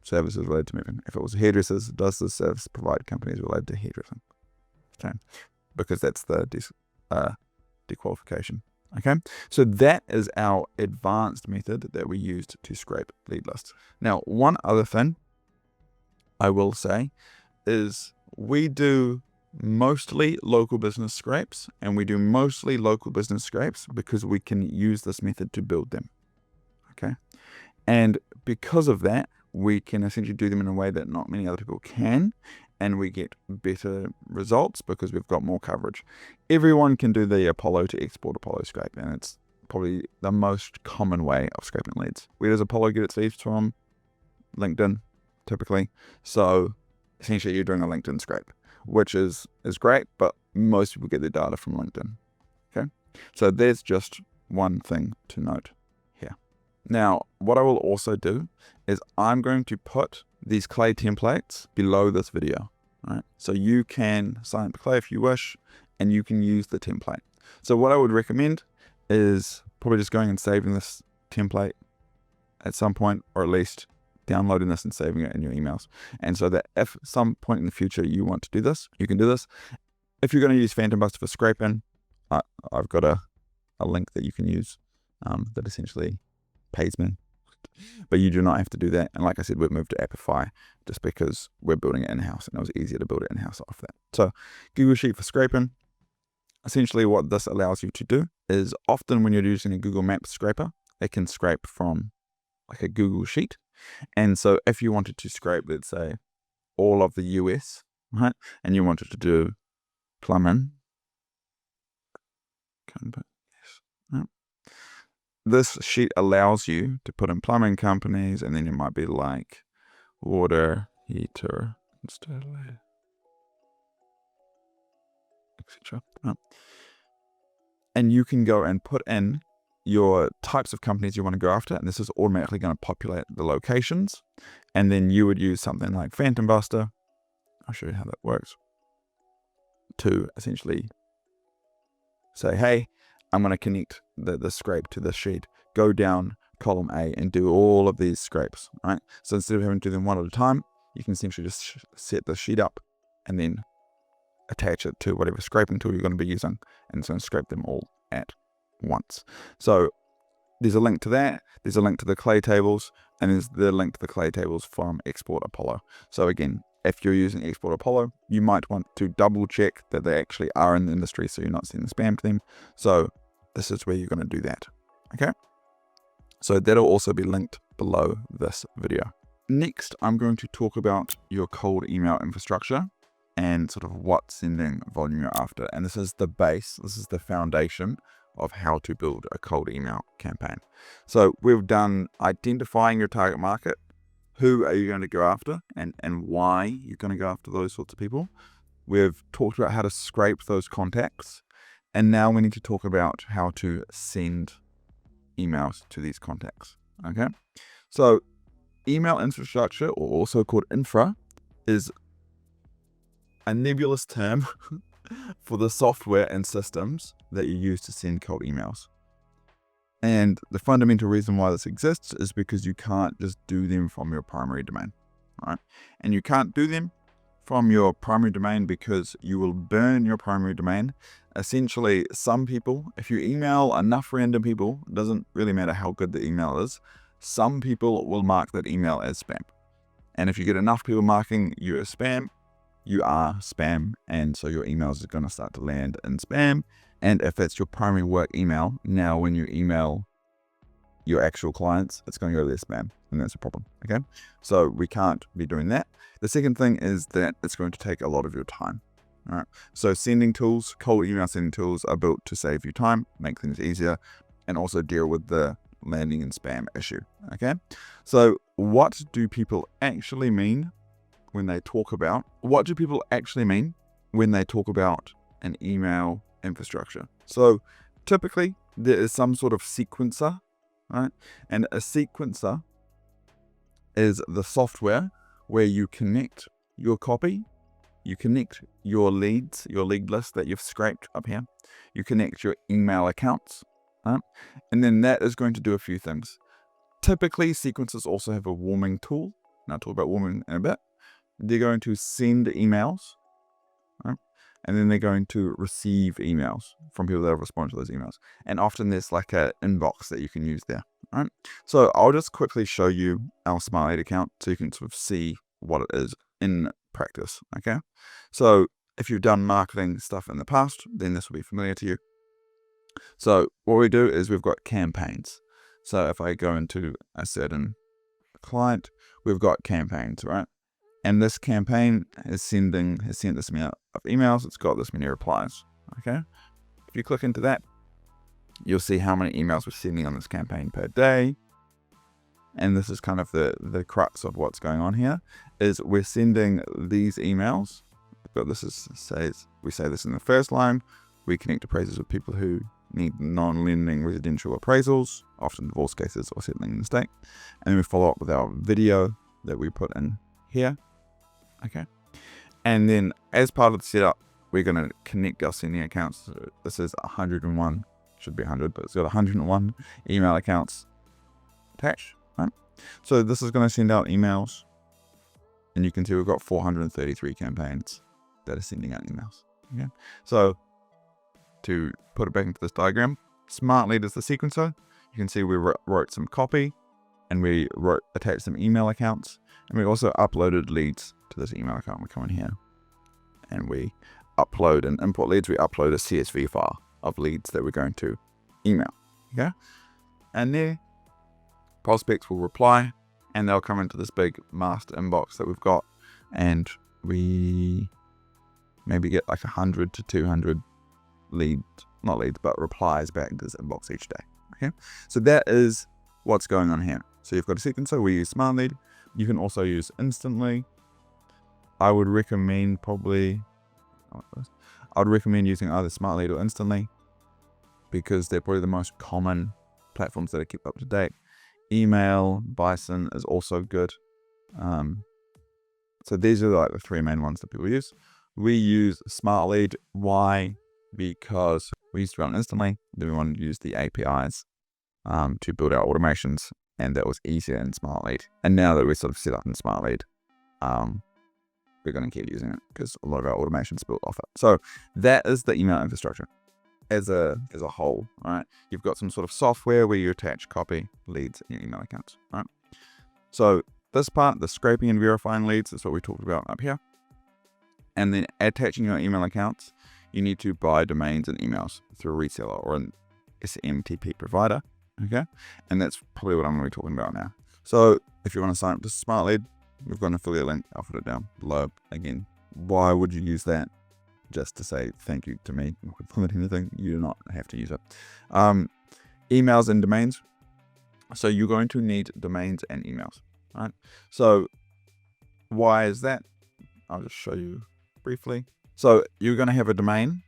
services related to moving? If it was hairdressers, does this service provide companies related to hairdressing? Okay, because that's the dequalification. Okay, so that is our advanced method that we used to scrape lead lists. Now, one other thing I will say is we do mostly local business scrapes, and we do mostly local business scrapes because we can use this method to build them. Okay, and because of that, we can essentially do them in a way that not many other people can, and we get better results because we've got more coverage. Everyone can do the Apollo to export Apollo scrape, and it's probably the most common way of scraping leads. Where does Apollo get its leads from? LinkedIn, typically. So essentially you're doing a LinkedIn scrape, which is great, but most people get their data from LinkedIn. Okay, so there's just one thing to note here. Now, what I will also do is I'm going to put these clay templates below this video, right? So you can sign up to clay if you wish, and you can use the template. So what I would recommend is probably just going and saving this template at some point, or at least downloading this and saving it in your emails. And so that if some point in the future you want to do this, you can do this. If you're going to use Phantom Buster for scraping, I've got a link that you can use that essentially pays me. But you do not have to do that. And like I said, we've moved to Apify just because we're building it in-house, and it was easier to build it in-house off that. So Google Sheet for scraping. Essentially what this allows you to do is often when you're using a Google Maps scraper, it can scrape from like a Google Sheet. And so if you wanted to scrape, let's say, all of the US, right, and you wanted to do plumbing, this sheet allows you to put in plumbing companies, and then it might be like water, heater, installer, etc. And you can go and put in your types of companies you want to go after, and this is automatically going to populate the locations. And then you would use something like Phantom Buster, I'll show you how that works, to essentially say, hey, I'm going to connect the scrape to this sheet, go down column A and do all of these scrapes, right? So instead of having to do them one at a time, you can essentially just set the sheet up and then attach it to whatever scraping tool you're going to be using, and it's going to scrape them all at once. So there's a link to that, there's a link to the clay tables, and there's the link to the clay tables from Export Apollo. So again, if you're using Export Apollo, you might want to double check that they actually are in the industry so you're not sending spam to them. So this is where you're going to do that. Okay. So that'll also be linked below this video. Next, I'm going to talk about your cold email infrastructure and sort of what sending volume you're after. And this is the base, this is the foundation of how to build a cold email campaign. So we've done identifying your target market. Who are you going to go after, and why you're going to go after those sorts of people. We've talked about how to scrape those contacts. And now we need to talk about how to send emails to these contacts. Okay. So email infrastructure, or also called infra, is a nebulous term for the software and systems that you use to send cold emails. And the fundamental reason why this exists is because you can't just do them from your primary domain, right? And you can't do them from your primary domain because you will burn your primary domain. Essentially, some people, if you email enough random people, it doesn't really matter how good the email is, some people will mark that email as spam. And if you get enough people marking you as spam, you are spam. And so your emails are going to start to land in spam. And if it's your primary work email, now when you email your actual clients, it's going to go to their spam, and that's a problem. Okay, so we can't be doing that. The second thing is that it's going to take a lot of your time. All right, so sending tools, cold email sending tools are built to save you time, make things easier, and also deal with the landing in spam issue. Okay, so what do people actually mean when they talk about an email infrastructure? So typically there is some sort of sequencer, right? And a sequencer is the software where you connect your copy, you connect your leads, your lead list that you've scraped up here, you connect your email accounts, right? And then that is going to do a few things. Typically, sequencers also have a warming tool, and I'll talk about warming in a bit. They're going to send emails, right? And then they're going to receive emails from people that have responded to those emails. And often there's like an inbox that you can use there, right? So I'll just quickly show you our Smart Lead account so you can sort of see what it is in practice, okay? So if you've done marketing stuff in the past, then this will be familiar to you. So what we do is we've got campaigns. So if I go into a certain client, we've got campaigns, right? And this campaign has sent this amount of emails. It's got this many replies. Okay. If you click into that, you'll see how many emails we're sending on this campaign per day. And this is kind of the crux of what's going on here, is we're sending these emails. But we say this in the first line. We connect appraisals with people who need non-lending residential appraisals, often divorce cases or settling in the state. And then we follow up with our video that we put in here. Okay. And then as part of the setup, we're going to connect our sending accounts. So this is 101, should be 100, but it's got 101 email accounts attached, right? So this is going to send out emails, and you can see we've got 433 campaigns that are sending out emails. Okay. So to put it back into this diagram, Smart Lead is the sequencer. You can see we wrote some copy, and we attached some email accounts, and we also uploaded leads to this email account. We come in here and we upload and import leads. We upload a CSV file of leads that we're going to email. Okay. And there, prospects will reply, and they'll come into this big master inbox that we've got, and we maybe get like 100 to 200 replies back to this inbox each day. Okay. So that is what's going on here. So you've got a sequencer. We use Smart Lead. You can also use Instantly. I would recommend using either Smart Lead or Instantly, because they're probably the most common platforms that are kept up to date. Email, Bison is also good. So these are like the three main ones that people use. We use Smart Lead. Why? Because we used to run Instantly. Then we wanted to use the APIs to build our automations, and that was easier in Smart Lead. And now that we're sort of set up in Smart Lead, we're going to keep using it because a lot of our automation is built off it. So that is the email infrastructure as a whole, right? You've got some sort of software where you attach copy, leads, and your email accounts, right? So this part, the scraping and verifying leads, is what we talked about up here. And then attaching your email accounts, you need to buy domains and emails through a reseller or an SMTP provider, okay? And that's probably what I'm going to be talking about now. So if you want to sign up to Smart Lead, we've got an affiliate link. I'll put it down below. Again, why would you use that? Just to say thank you to me. Not with anything. You do not have to use it. Emails and domains. So you're going to need domains and emails, right? So why is that? I'll just show you briefly. So you're going to have a domain.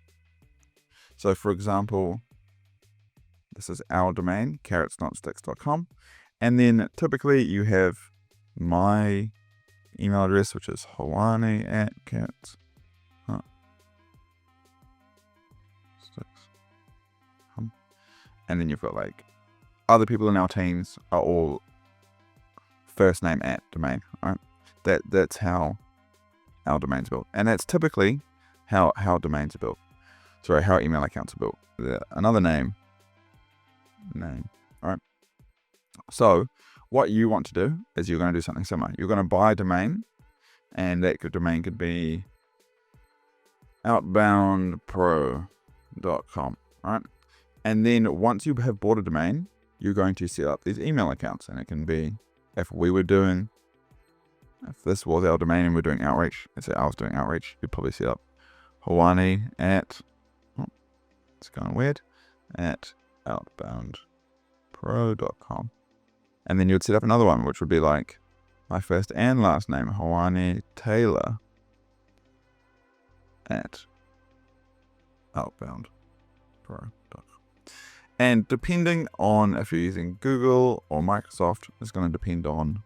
So for example, this is our domain, carrotsnotsticks.com. And then typically you have my email address, which is hawani@carrots. And then you've got like other people in our teams are all first name at domain, right? That's how our domain's built. And that's typically how domains are built. Sorry, how email accounts are built. Another name, all right? So what you want to do is you're going to do something similar. You're going to buy a domain, and that domain could be outboundpro.com, right? And then once you have bought a domain, you're going to set up these email accounts, and it can be, if this was our domain and we're doing outreach, let's say I was doing outreach, you'd probably set up Hawani at, it's going weird, at outboundpro.com. And then you'd set up another one, which would be like my first and last name, Hawani Taylor at outboundpro.com. And depending on if you're using Google or Microsoft, it's going to depend on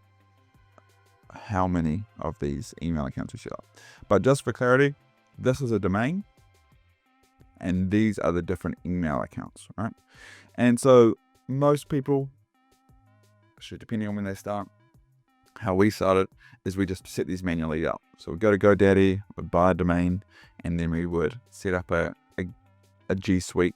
how many of these email accounts you set up. But just for clarity, this is a domain, and these are the different email accounts, right? And so most people, depending on when they start, how we started is we just set these manually up. So we go to GoDaddy, we'd buy a domain, and then we would set up a G Suite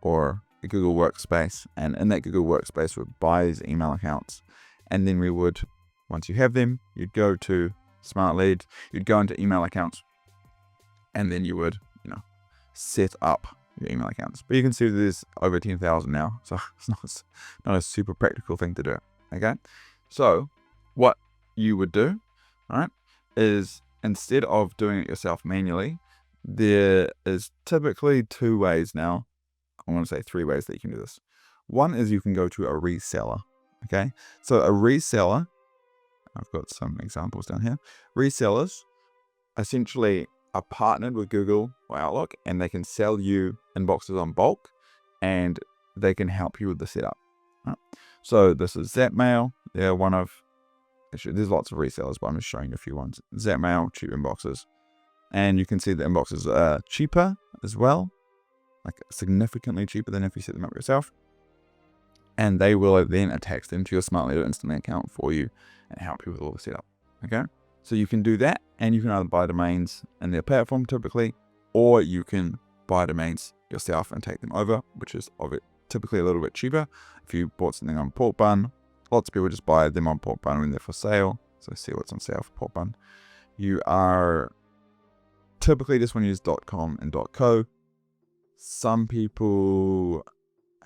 or a Google Workspace, and in that Google Workspace we'd buy these email accounts, and then we would, once you have them, you'd go to Smart Leads, you'd go into email accounts, and then you would, set up your email accounts. But you can see there's over 10,000 now, so it's not a super practical thing to do. Okay, so what you would do, right, is instead of doing it yourself manually, there is typically 2 ways now. I want to say 3 ways that you can do this. One is you can go to a reseller. Okay, so a reseller, I've got some examples down here. Resellers essentially are partnered with Google or Outlook, and they can sell you inboxes on bulk, and they can help you with the setup. Right? So this is Zapmail. They're one of, actually there's lots of resellers, but I'm just showing you a few ones. Zapmail, cheap inboxes. And you can see the inboxes are cheaper as well, like significantly cheaper than if you set them up yourself. And they will then attach them to your Smart Leader Instantly account for you and help you with all the setup. Okay, so you can do that, and you can either buy domains in their platform typically, or you can buy domains yourself and take them over, which is typically a little bit cheaper. If you bought something on Portbun, lots of people just buy them on Portbun when they're for sale. So see what's on sale for Portbun. You are typically just want to use .com and .co. Some people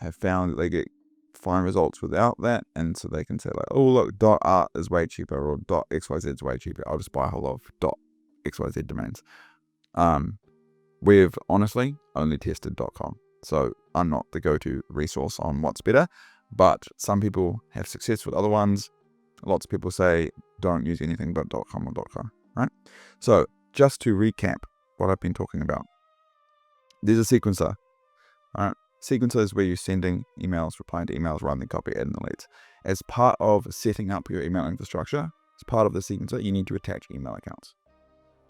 have found that they get fine results without that, and so they can say like, oh look, .art is way cheaper, or .xyz is way cheaper. I'll just buy a whole lot of .xyz domains. We've honestly only tested .com, so I'm not the go-to resource on what's better, but some people have success with other ones. Lots of people say don't use anything but .com or .co, right? So just to recap what I've been talking about, there's a sequencer, all right? Sequencer is where you're sending emails, replying to emails, running copy, adding the leads. As part of setting up your email infrastructure, as part of the sequencer, you need to attach email accounts.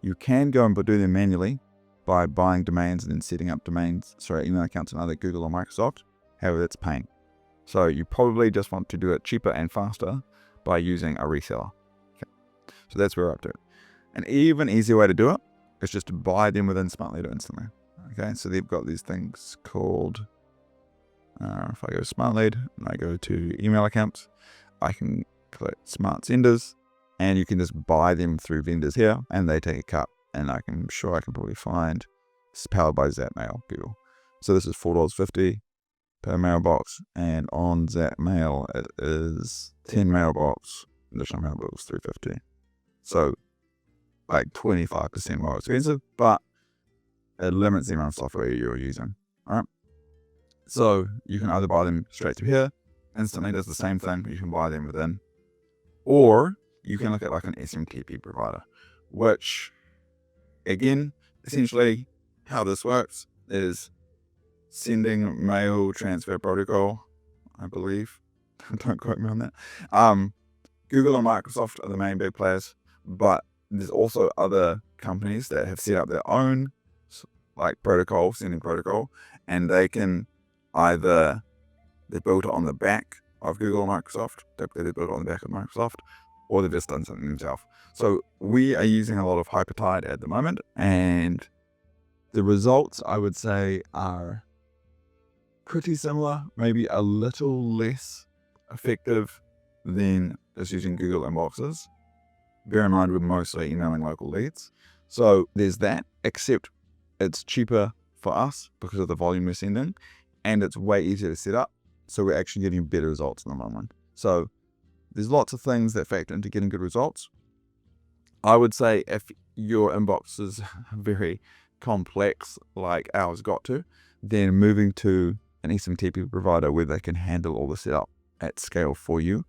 You can go and do them manually by buying domains and then setting up email accounts in either Google or Microsoft. However, that's a pain. So you probably just want to do it cheaper and faster by using a reseller. Okay. So that's where we're up to. An even easier way to do it is just to buy them within Smart Leader instantly. Okay, so they've got these things called, if I go to Smart Lead and I go to email accounts, I can click Smart Senders, and you can just buy them through vendors here, and they take a cut. And I'm sure I can probably find, it's powered by Zapmail, Google. So this is $4.50 per mailbox, and on Zapmail it is 10 mailbox, additional mailbox $3.50. So like 25% more expensive, but it limits the amount of software you're using. All right. So you can either buy them straight through here, instantly does the same thing, but you can buy them within, or you can look at like an SMTP provider, which again, essentially how this works is sending mail transfer protocol, I believe. Don't quote me on that. Google and Microsoft are the main big players, but there's also other companies that have set up their own like sending protocol, and they can either they built it on the back of Google or Microsoft, typically they built it on the back of Microsoft, or they've just done something themselves. So we are using a lot of Hypertide at the moment, and the results I would say are pretty similar, maybe a little less effective than just using Google inboxes. Bear in mind, we're mostly emailing local leads. So there's that, except it's cheaper for us because of the volume we're sending, and it's way easier to set up. So we're actually getting better results in the long run. So there's lots of things that factor into getting good results. I would say if your inbox is very complex, like ours got to, then moving to an SMTP provider where they can handle all the setup at scale for you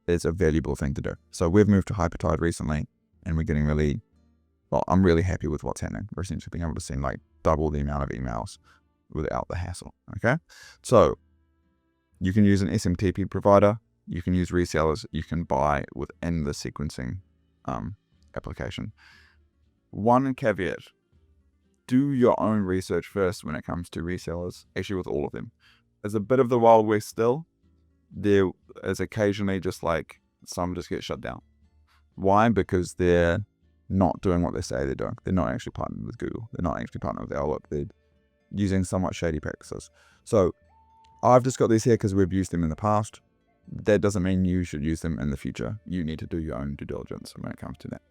is a valuable thing to do. So we've moved to Hypertide recently, and we're getting I'm really happy with what's happening. We're essentially being able to send like double the amount of emails without the hassle. Okay, so you can use an SMTP provider, you can use resellers, you can buy within the sequencing application. One caveat: do your own research first when it comes to resellers. Actually, with all of them, it's a bit of the Wild West still. There is occasionally just like some just get shut down. Why? Because they're not doing what they say they're doing. They're not actually partnering with Google. They're not actually partnering with Outlook. They're using somewhat shady practices. So I've just got these here because we've used them in the past. That doesn't mean you should use them in the future. You need to do your own due diligence when it comes to that.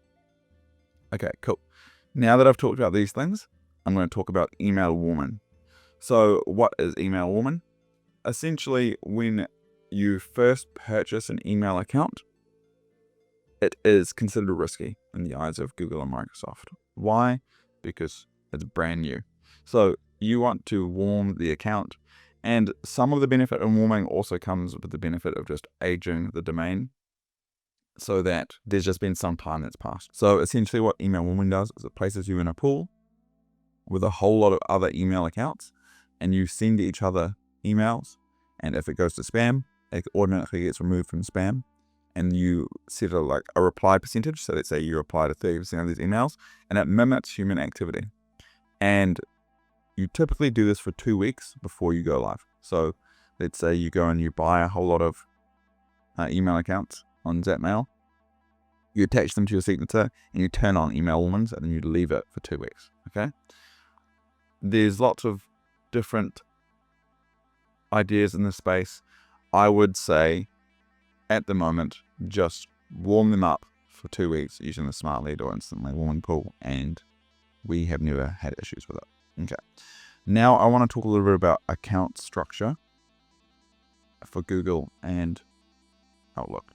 Okay, cool. Now that I've talked about these things, I'm going to talk about email warming. So what is email warming? Essentially, when you first purchase an email account, it is considered risky in the eyes of Google and Microsoft. Why? Because it's brand new. So you want to warm the account, and some of the benefit in warming also comes with the benefit of just aging the domain, so that there's just been some time that's passed. So essentially what email warming does is it places you in a pool with a whole lot of other email accounts, and you send each other emails, and if it goes to spam, it automatically gets removed from spam, and you set a reply percentage. So let's say you reply to 30% of these emails, and it mimics human activity. And you typically do this for 2 weeks before you go live. So let's say you go and you buy a whole lot of email accounts on Zapmail, you attach them to your signature, and you turn on email warmings, and then you leave it for 2 weeks. Okay. There's lots of different ideas in this space. I would say at the moment, just warm them up for 2 weeks using the Smart Lead or Instantly Warming Pool, and we have never had issues with it. Okay. Now I want to talk a little bit about account structure for Google and Outlook.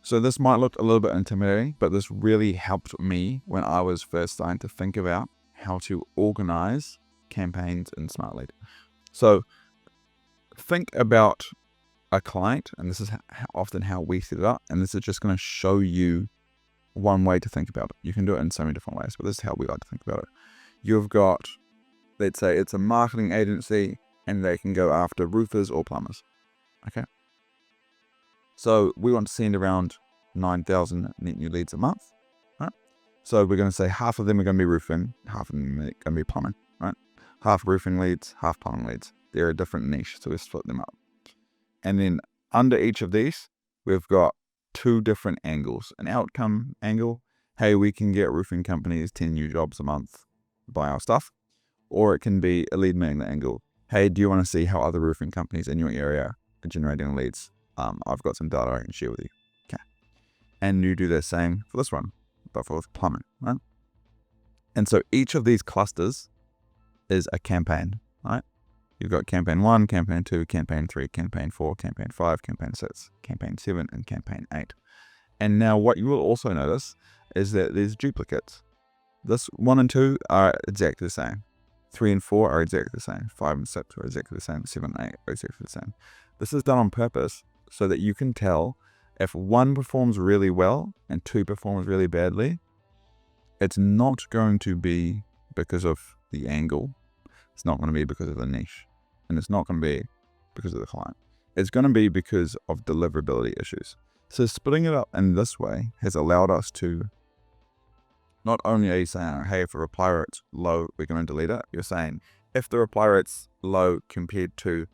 So this might look a little bit intimidating, but this really helped me when I was first starting to think about how to organize campaigns in Smart Lead. So think about a client, and this is often how we set it up, and this is just going to show you one way to think about it. You can do it in so many different ways, but this is how we like to think about it. You've got, let's say it's a marketing agency, and they can go after roofers or plumbers. Okay. So we want to send around 9,000 net new leads a month, right? So we're going to say half of them are going to be roofing, half of them are going to be plumbing, right? Half roofing leads, half plumbing leads. They're a different niche, so we split them up. And then under each of these, we've got 2 different angles. An outcome angle, hey, we can get roofing companies 10 new jobs a month by our stuff. Or it can be a lead magnet angle. Hey, do you want to see how other roofing companies in your area are generating leads? I've got some data I can share with you. Okay. And you do the same for this one, but for plumbing, right? And so each of these clusters is a campaign, right? You've got campaign 1, campaign 2, campaign 3, campaign 4, campaign 5, campaign 6, campaign 7, and campaign 8. And now what you will also notice is that there's duplicates. This 1 and 2 are exactly the same. 3 and 4 are exactly the same. 5 and 6 are exactly the same. 7 and 8 are exactly the same. This is done on purpose so that you can tell if 1 performs really well and 2 performs really badly. It's not going to be because of the angle. It's not going to be because of the niche. And it's not going to be because of the client. It's going to be because of deliverability issues. So splitting it up in this way has allowed us to not only are you saying, hey, if the reply rate's low, we're going to delete it. You're saying, if the reply rate's low compared to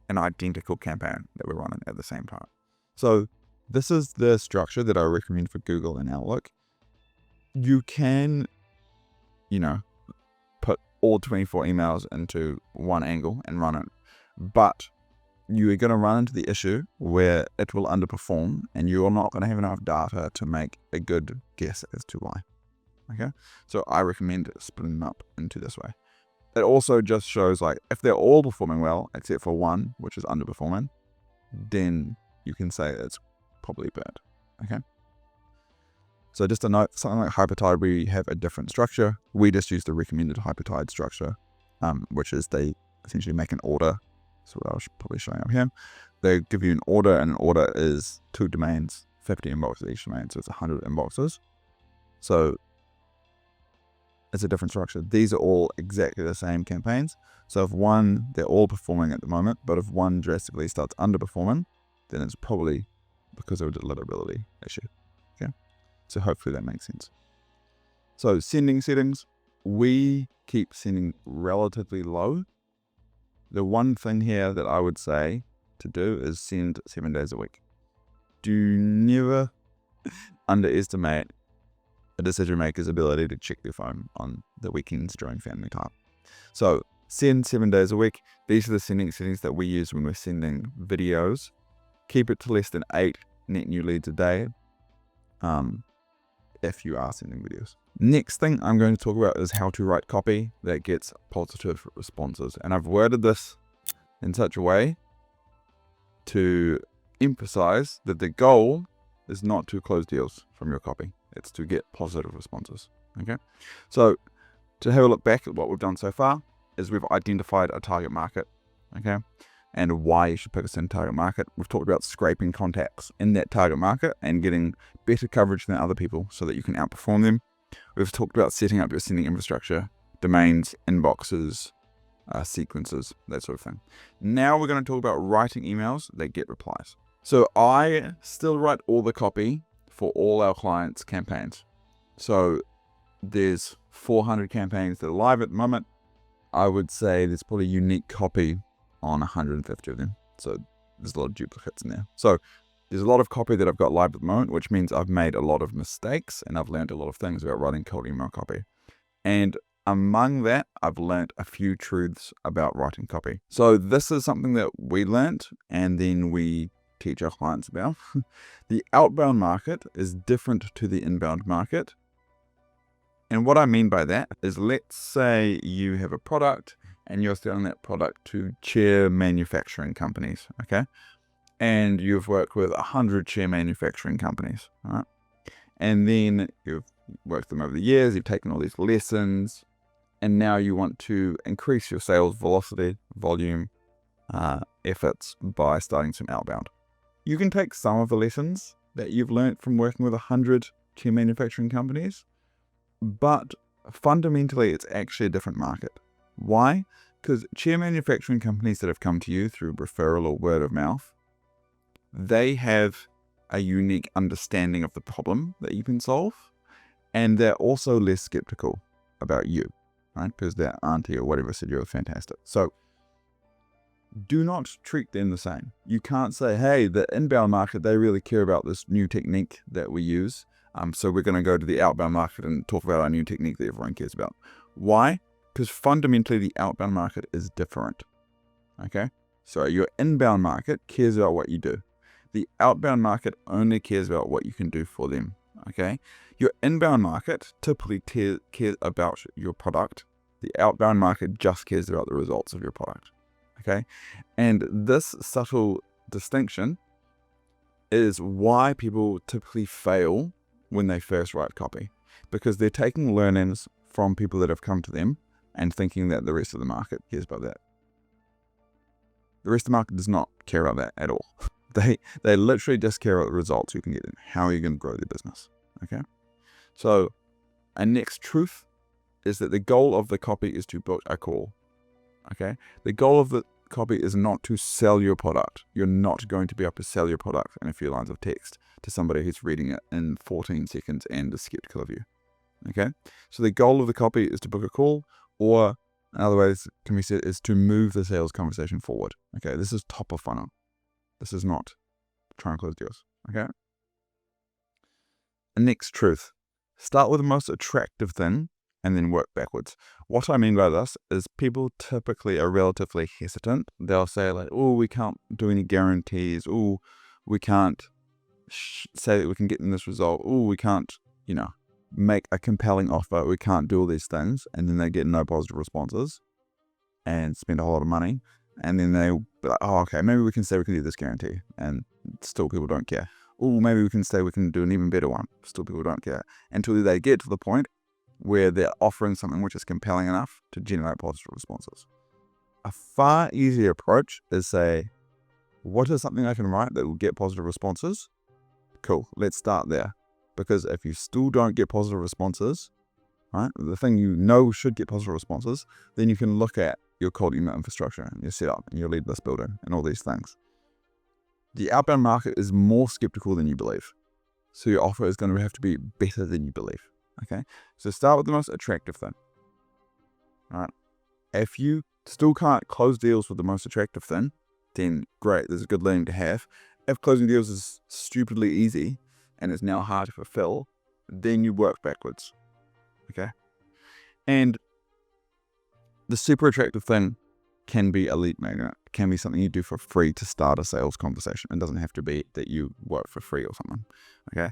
an identical campaign that we're running at the same time. So this is the structure that I recommend for Google and Outlook. You can, put all 24 emails into one angle and run it. But you are going to run into the issue where it will underperform and you're not going to have enough data to make a good guess as to why. Okay, so I recommend splitting them up into this way. It also just shows like if they're all performing well except for one which is underperforming, then you can say it's probably bad. Okay, so just a note, something like Hypertide, we have a different structure. We just use the recommended Hypertide structure, which is they essentially make an order. So what I was probably showing up here, they give you an order, and an order is 2 domains, 50 inboxes each domain, so it's 100 inboxes. So it's a different structure. These are all exactly the same campaigns. So if one, they're all performing at the moment, but if one drastically starts underperforming, then it's probably because of a deliverability issue. Okay, so hopefully that makes sense. So sending settings, we keep sending relatively low. The one thing here that I would say to do is send 7 days a week. Do never underestimate a decision maker's ability to check their phone on the weekends during family time. So send 7 days a week. These are the sending settings that we use when we're sending videos. Keep it to less than 8 net new leads a day if you are sending videos. Next thing I'm going to talk about is how to write copy that gets positive responses. And I've worded this in such a way to emphasize that the goal is not to close deals from your copy. It's to get positive responses. Okay, so to have a look back at what we've done so far is we've identified a target market, okay, and why you should pick a certain target market. We've talked about scraping contacts in that target market and getting better coverage than other people so that you can outperform them. We've talked about setting up your sending infrastructure, domains, inboxes, sequences, that sort of thing. Now we're going to talk about writing emails that get replies. So I still write all the copy for all our clients' campaigns. So there's 400 campaigns that are live at the moment. I would say there's probably unique copy on 150 of them. So there's a lot of duplicates in there. So there's a lot of copy that I've got live at the moment, which means I've made a lot of mistakes and I've learned a lot of things about writing cold email copy. And among that, I've learned a few truths about writing copy. So this is something that we learned and then we teach our clients about. The outbound market is different to the inbound market. And what I mean by that is, let's say you have a product and you're selling that product to chair manufacturing companies, okay? And you've worked with 100 chair manufacturing companies, all right? And then you've worked them over the years, you've taken all these lessons, and now you want to increase your sales velocity, volume, efforts by starting some outbound. You can take some of the lessons that you've learned from working with 100 chair manufacturing companies, but fundamentally it's actually a different market. Why? Because chair manufacturing companies that have come to you through referral or word of mouth, they have a unique understanding of the problem that you can solve, and they're also less skeptical about you, right? Because their auntie or whatever said you're fantastic. So do not treat them the same. You can't say, hey, the inbound market, they really care about this new technique that we use. So we're going to go to the outbound market and talk about our new technique that everyone cares about. Why? Because fundamentally the outbound market is different. Okay? So your inbound market cares about what you do. The outbound market only cares about what you can do for them. Okay? Your inbound market typically cares about your product. The outbound market just cares about the results of your product. Okay? And this subtle distinction is why people typically fail when they first write copy, because they're taking learnings from people that have come to them and thinking that the rest of the market cares about that. The rest of the market does not care about that at all. They literally just care about the results you can get and how you're going to grow their business. Okay? So a next truth is that the goal of the copy is to book a call. Okay? The goal of the copy is not to sell your product. You're not going to be able to sell your product in a few lines of text to somebody who's reading it in 14 seconds and is skeptical of you. Okay? So the goal of the copy is to book a call, or in other ways can be said is to move the sales conversation forward. Okay? This is top of funnel. This is not try and close deals. Okay? And next truth. Start with the most attractive thing and then work backwards. What I mean by this is people typically are relatively hesitant. They'll say like, oh, we can't do any guarantees. Oh, we can't say that we can get in this result. Oh, we can't, make a compelling offer. We can't do all these things. And then they get no positive responses and spend a whole lot of money. And then they'll be like, oh, okay, maybe we can say we can do this guarantee. And still people don't care. Oh, maybe we can say we can do an even better one. Still people don't care. Until they get to the point where they're offering something which is compelling enough to generate positive responses. A far easier approach is say, what is something I can write that will get positive responses? Cool, let's start there. Because if you still don't get positive responses, right, the thing should get positive responses, then you can look at your cold email infrastructure and your setup and your lead list building and all these things. The outbound market is more skeptical than you believe. So your offer is going to have to be better than you believe. Okay, so start with the most attractive thing. All right, if you still can't close deals with the most attractive thing, then great, there's a good learning to have. If closing deals is stupidly easy and it's now hard to fulfill, then you work backwards. Okay, and the super attractive thing can be a lead magnet, can be something you do for free to start a sales conversation. It doesn't have to be that you work for free or something. Okay.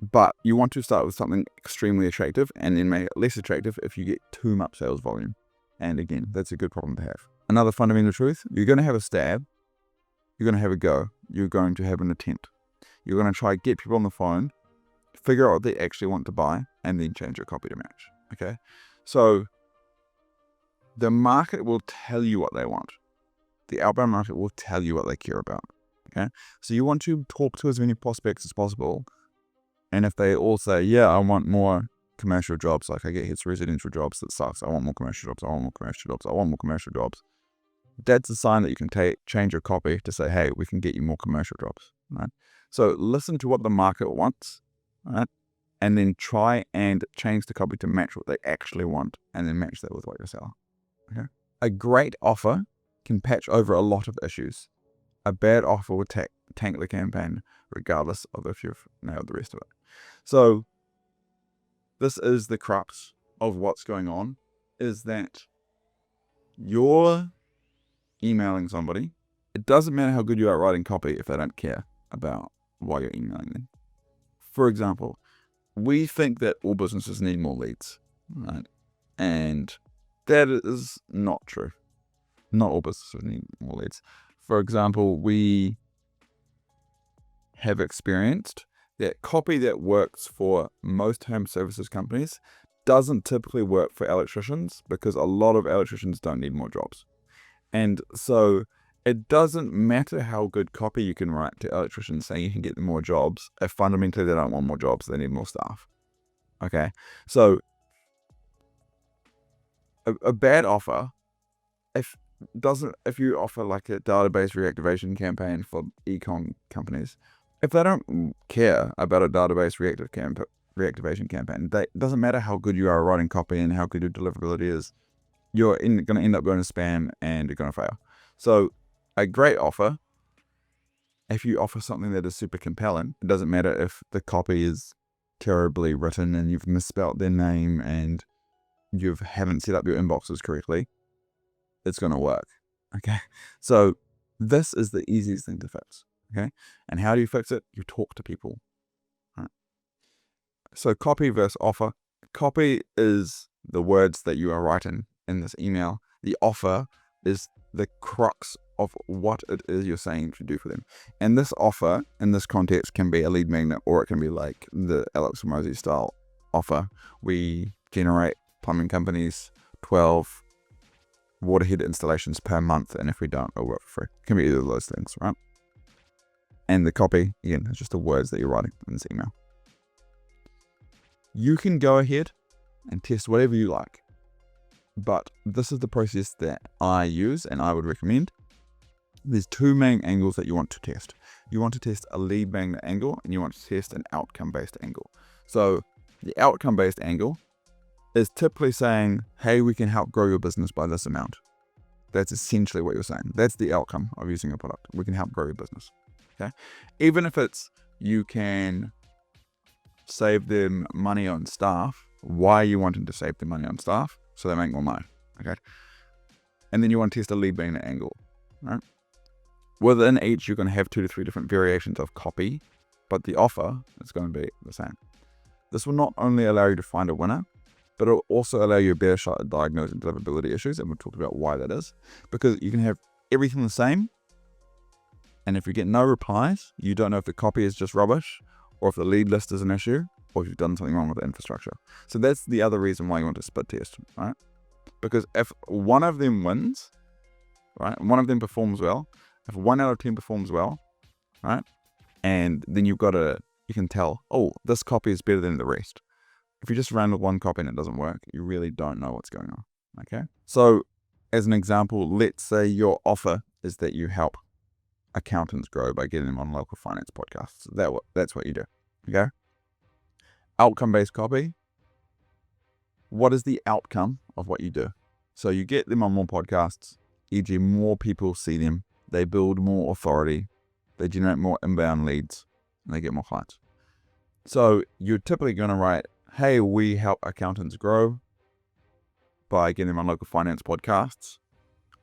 But you want to start with something extremely attractive and then make it less attractive if you get too much sales volume. And again, that's a good problem to have. Another fundamental truth, you're going to have a stab, you're going to have a go, you're going to have an attempt. You're going to try to get people on the phone, figure out what they actually want to buy, and then change your copy to match. Okay? So the market will tell you what they want. The outbound market will tell you what they care about. Okay? So you want to talk to as many prospects as possible. And if they all say, yeah, I want more commercial jobs, like I get hits residential jobs, that sucks. I want more commercial jobs. I want more commercial jobs. I want more commercial jobs. That's a sign that you can change your copy to say, hey, we can get you more commercial jobs. Right? So listen to what the market wants, right? And then try and change the copy to match what they actually want, and then match that with what you're selling. Okay? A great offer can patch over a lot of issues. A bad offer will tank the campaign, regardless of if you've nailed the rest of it. So this is the crux of what's going on, is that you're emailing somebody. It doesn't matter how good you are at writing copy if they don't care about why you're emailing them. For example, we think that all businesses need more leads, right? And that is not true. Not all businesses need more leads. For example, we have experienced that copy that works for most home services companies doesn't typically work for electricians, because a lot of electricians don't need more jobs. And so it doesn't matter how good copy you can write to electricians saying you can get them more jobs if fundamentally they don't want more jobs, they need more staff. Okay, so a bad offer, if you offer like a database reactivation campaign for e-com companies, if they don't care about a database reactivation campaign, it doesn't matter how good you are at writing copy and how good your deliverability is, you're going to end up going to spam and you're going to fail. So a great offer, if you offer something that is super compelling, it doesn't matter if the copy is terribly written and you've misspelt their name and you haven't set up your inboxes correctly, it's going to work. Okay, so this is the easiest thing to fix. Okay, and how do you fix it? You talk to people. Right. So copy versus offer. Copy is the words that you are writing in this email. The offer is the crux of what it is you're saying to do for them. And this offer, in this context, can be a lead magnet, or it can be like the Alex Hormozi style offer. We generate plumbing companies 12 water heater installations per month, and if we don't, it'll work for free. It can be either of those things, right? And the copy, again, is just the words that you're writing in this email. You can go ahead and test whatever you like, but this is the process that I use and I would recommend. There's two main angles that you want to test. You want to test a lead magnet angle, and you want to test an outcome-based angle. So the outcome-based angle is typically saying, hey, we can help grow your business by this amount. That's essentially what you're saying. That's the outcome of using your product. We can help grow your business. Okay, even if it's you can save them money on staff why you wanting to save the money on staff so they make more money. Okay. And then you want to test a lead magnet angle. Right? Within each, you're going to have 2 to 3 different variations of copy, but the offer is going to be the same. This will not only allow you to find a winner, but it will also allow you a better shot at diagnosing deliverability issues, and we'll talk about why that is. Because you can have everything the same, and if you get no replies, you don't know if the copy is just rubbish, or if the lead list is an issue, or if you've done something wrong with the infrastructure. So that's the other reason why you want to split test, right? Because if one of them wins, right, one of them performs well, if 1 out of 10 performs well, right, and then you can tell, oh, this copy is better than the rest. If you just ran with one copy and it doesn't work, you really don't know what's going on, okay? So as an example, let's say your offer is that you help accountants grow by getting them on local finance podcasts. That's what you do, okay? Outcome-based copy. What is the outcome of what you do? So you get them on more podcasts, e.g. more people see them, they build more authority, they generate more inbound leads, and they get more clients. So you're typically going to write, hey, we help accountants grow by getting them on local finance podcasts.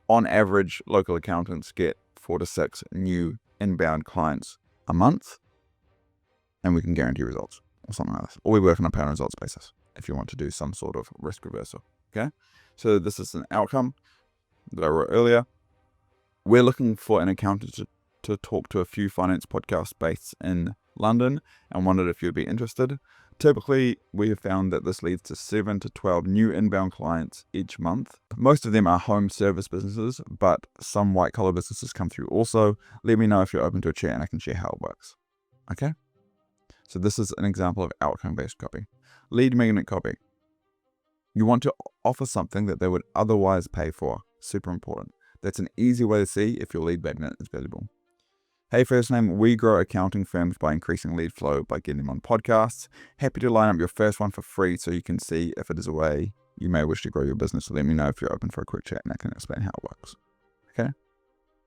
On average, local accountants get 4 to 6 new inbound clients a month, and we can guarantee results or something like this. Or we work on a pound results basis if you want to do some sort of risk reversal. Okay, so this is an outcome that I wrote earlier. We're looking for an accountant to talk to a few finance podcasts based in London and wondered if you'd be interested. Typically, we have found that this leads to 7 to 12 new inbound clients each month. Most of them are home service businesses, but some white collar businesses come through also. Let me know if you're open to a chat and I can share how it works. Okay? So this is an example of outcome-based copy. Lead magnet copy. You want to offer something that they would otherwise pay for. Super important. That's an easy way to see if your lead magnet is valuable. Hey, first name, we grow accounting firms by increasing lead flow by getting them on podcasts. Happy to line up your first one for free so you can see if it is a way you may wish to grow your business. So let me know if you're open for a quick chat and I can explain how it works. Okay?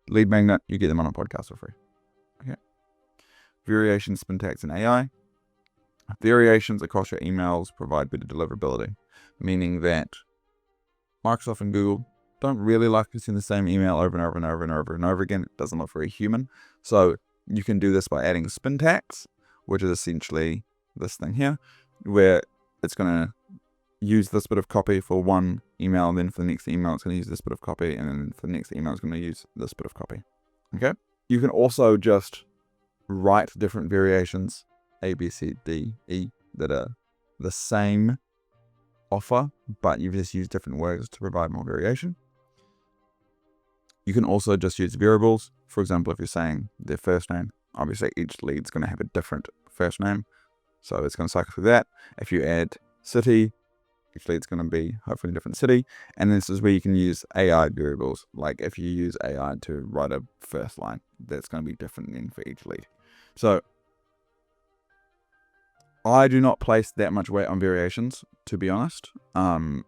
Lead magnet, you get them on a podcast for free. Okay? Variations, syntax, and AI. Variations across your emails provide better deliverability, meaning that Microsoft and Google don't really like to send the same email over and over and over and over and over again. It doesn't look very human. So you can do this by adding syntax, which is essentially this thing here, where it's going to use this bit of copy for one email, and then for the next email, it's going to use this bit of copy, and then for the next email, it's going to use this bit of copy. Okay? You can also just write different variations, A, B, C, D, E, that are the same offer, but you've just used different words to provide more variation. You can also just use variables. For example, if you're saying their first name, obviously each lead's going to have a different first name. So it's going to cycle through that. If you add city, each lead's going to be hopefully a different city. And this is where you can use AI variables. Like if you use AI to write a first line, that's going to be different then for each lead. So I do not place that much weight on variations, to be honest. But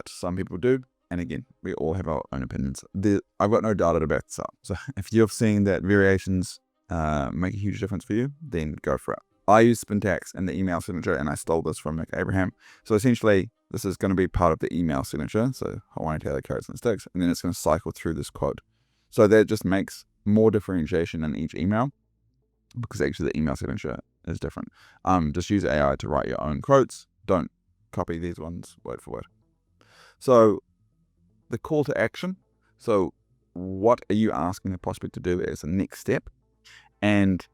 some people do. And again, we all have our own opinions. I've got no data to back this up. So if you've seen that variations make a huge difference for you, then go for it. I use syntax in the email signature, and I stole this from Nick Abraham. So essentially, this is going to be part of the email signature. So Hawaiian Taylor carrots and sticks, and then it's going to cycle through this quote. So that just makes more differentiation in each email, because actually the email signature is different. Just use AI to write your own quotes. Don't copy these ones word for word. So the call to action. So what are you asking the prospect to do as a next step? And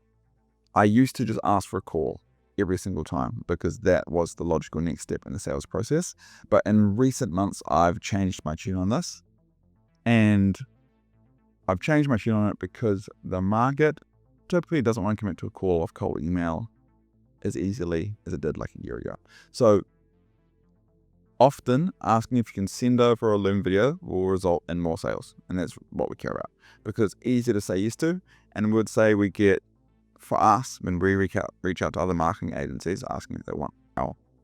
I used to just ask for a call every single time because that was the logical next step in the sales process. But in recent months, I've changed my tune on this. And I've changed my tune on it because the market typically doesn't want to commit to a call off cold email as easily as it did like a year ago. So often asking if you can send over a Loom video will result in more sales. And that's what we care about, because it's easier to say yes to. And we would say we get, for us, when we reach out to other marketing agencies asking if they want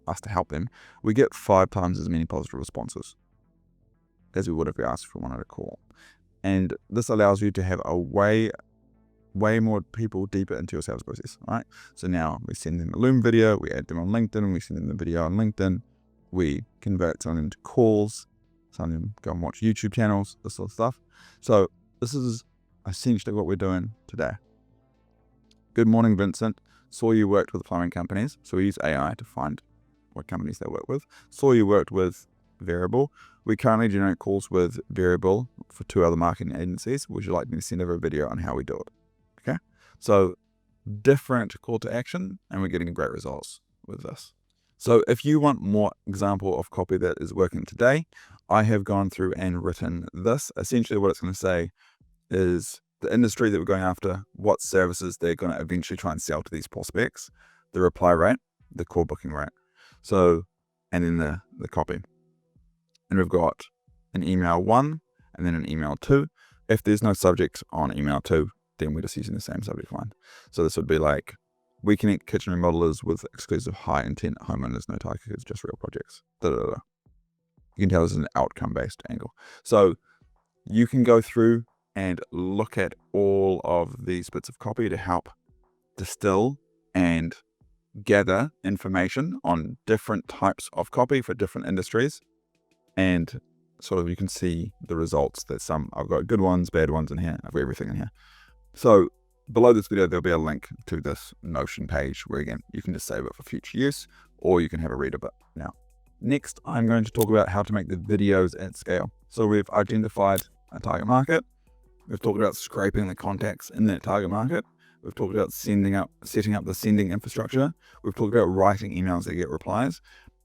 us to help them, we get 5 times as many positive responses as we would if we asked for one at a call. And this allows you to have a way way more people deeper into your sales process, right? So now we send them a Loom video, we add them on LinkedIn, we send them the video on LinkedIn, we convert some of them to calls, some of them go and watch YouTube channels, this sort of stuff. So this is essentially what we're doing today. Good morning, Vincent. Saw you worked with plumbing companies. So we use AI to find what companies they work with. Saw you worked with Variable. We currently generate calls with Variable for 2 other marketing agencies. Would you like me to send over a video on how we do it? Okay. So different call to action, and we're getting great results with this. So if you want more example of copy that is working today, I have gone through and written this. Essentially what it's going to say is the industry that we're going after, what services they're going to eventually try and sell to these prospects, the reply rate, the call booking rate. So, and then the copy. And we've got an email 1 and then an email 2. If there's no subject on email 2, then we're just using the same subject line. So this would be like, we connect kitchen remodelers with exclusive high intent homeowners, no takers, just real projects. Da, da, da. You can tell this is an outcome based angle. So you can go through and look at all of these bits of copy to help distill and gather information on different types of copy for different industries. And sort of you can see the results. There's some, I've got good ones, bad ones in here. I've got everything in here. So below this video, there'll be a link to this Notion page where, again, you can just save it for future use, or you can have a read of it now. Next, I'm going to talk about how to make the videos at scale. So we've identified a target market. We've talked about scraping the contacts in that target market. We've talked about setting up the sending infrastructure. We've talked about writing emails that get replies.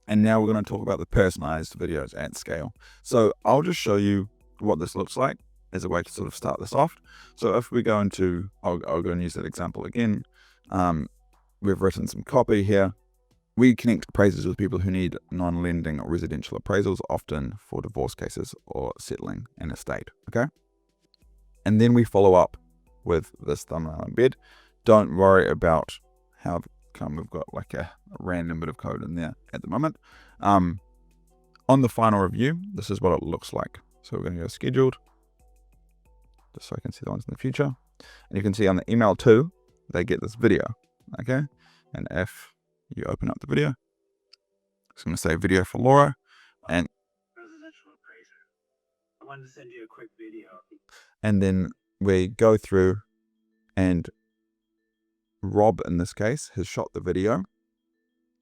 And now we're going to talk about the personalized videos at scale. So I'll just show you what this looks like as a way to sort of start this off. So if we go into, I'll go and use that example again. We've written some copy here. We connect appraisers with people who need non-lending or residential appraisals, often for divorce cases or settling an estate, okay? And then we follow up with this thumbnail embed. Don't worry about how come we've got like a random bit of code in there at the moment. On the final review, this is what it looks like. So we're going to go scheduled, just so I can see the ones in the future. And you can see on the email 2, they get this video, okay? And if you open up the video, it's going to say video for Laura. And residential appraiser, I wanted to send you a quick video. And then we go through, and Rob, in this case, has shot the video.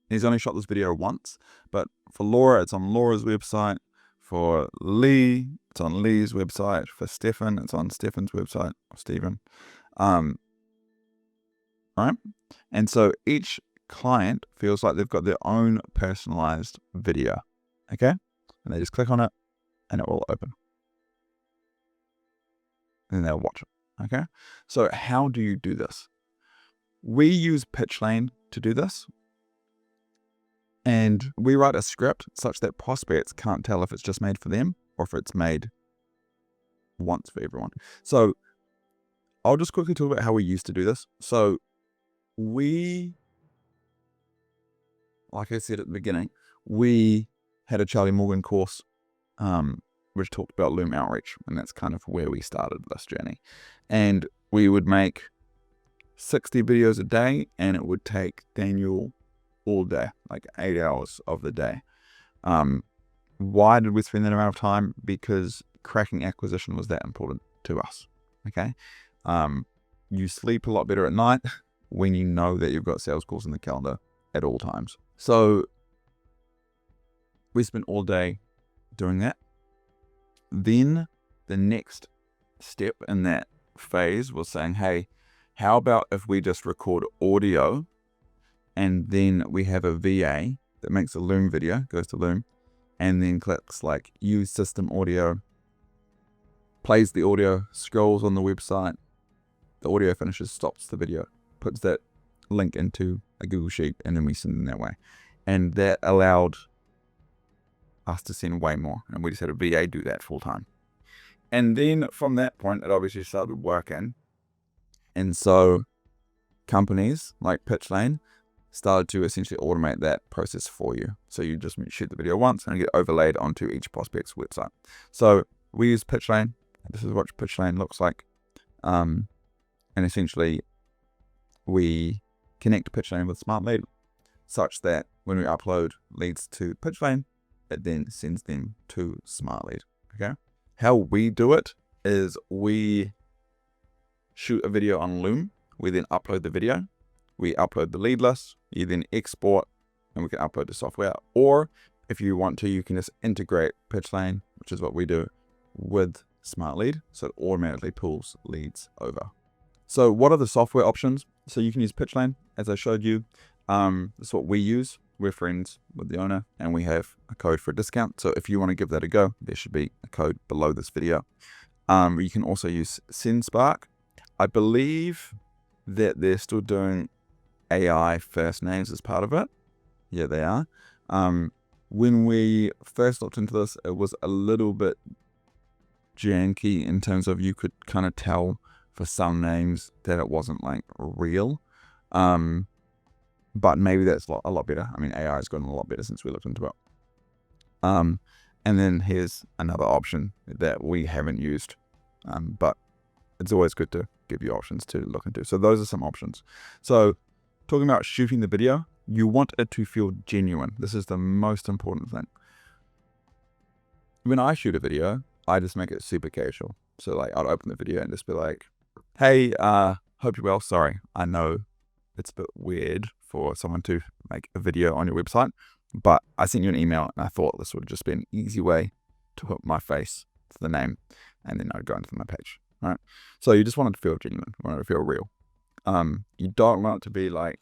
He's only shot this video once, but for Laura, it's on Laura's website. For Lee, it's on Lee's website. For Stefan, it's on Stefan's website, or Stephen. Right? And so each client feels like they've got their own personalized video, okay? And they just click on it, and it will open. And then they'll watch it, okay? So how do you do this? We use PitchLane to do this. And we write a script such that prospects can't tell if it's just made for them or if it's made once for everyone. So I'll just quickly talk about how we used to do this. So we, like I said at the beginning, we had a Charlie Morgan course, which talked about Loom outreach. And that's kind of where we started this journey. And we would make 60 videos a day, and it would take Daniel all day, like 8 hours of the day. Why did we spend that amount of time? Because cracking acquisition was that important to us, okay? You sleep a lot better at night when you know that you've got sales calls in the calendar at all times. So we spent all day doing that. Then the next step in that phase was saying, hey, how about if we just record audio, and then we have a VA that makes a Loom video, goes to Loom, and then clicks like use system audio, plays the audio, scrolls on the website, the audio finishes, stops the video, puts that link into a Google Sheet, and then we send them that way. And that allowed us to send way more. And we just had a VA do that full time. And then from that point, it obviously started working. And so companies like PitchLane started to essentially automate that process for you. So you just shoot the video once and get overlaid onto each prospect's website. So we use PitchLane. This is what PitchLane looks like. And essentially we connect PitchLane with SmartLead such that when we upload leads to PitchLane, it then sends them to SmartLead. Okay. How we do it is we shoot a video on Loom. We then upload the video. We upload the lead list. You then export, and we can upload the software. Or if you want to, you can just integrate PitchLane, which is what we do, with SmartLead, so it automatically pulls leads over. So what are the software options? So you can use PitchLane, as I showed you. That's what we use. We're friends with the owner, and we have a code for a discount. So if you want to give that a go, there should be a code below this video. You can also use SendSpark. I believe that they're still doing AI first names as part of it. Yeah, they are. When we first looked into this, it was a little bit janky in terms of you could kind of tell for some names that it wasn't like real. But maybe that's a lot better. I mean, AI has gotten a lot better since we looked into it. And then here's another option that we haven't used, but it's always good to give you options to look into. So those are some options. So talking about shooting the video, you want it to feel genuine. This is the most important thing. When I shoot a video, I just make it super casual. So like I'll open the video and just be like, hey, hope you're well. Sorry, I know it's a bit weird for someone to make a video on your website, but I sent you an email and I thought this would just be an easy way to put my face to the name, and then I'd go into my page, right? So you just want it to feel genuine, you want it to feel real. You don't want it to be like,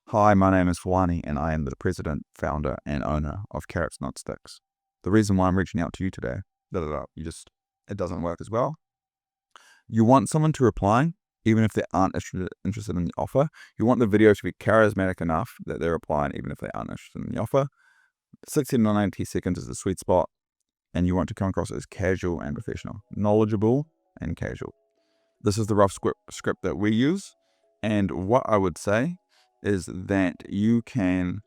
hi, my name is Fawani and I am the president, founder, and owner of Carrots Not Sticks. The reason why I'm reaching out to you today, it doesn't work as well. You want someone to reply, even if they aren't interested in the offer. You want the video to be charismatic enough that they're replying, even if they aren't interested in the offer. 60 to 90 seconds is the sweet spot, and you want to come across as casual and professional, knowledgeable and casual. This is the rough script that we use, and what I would say is that you can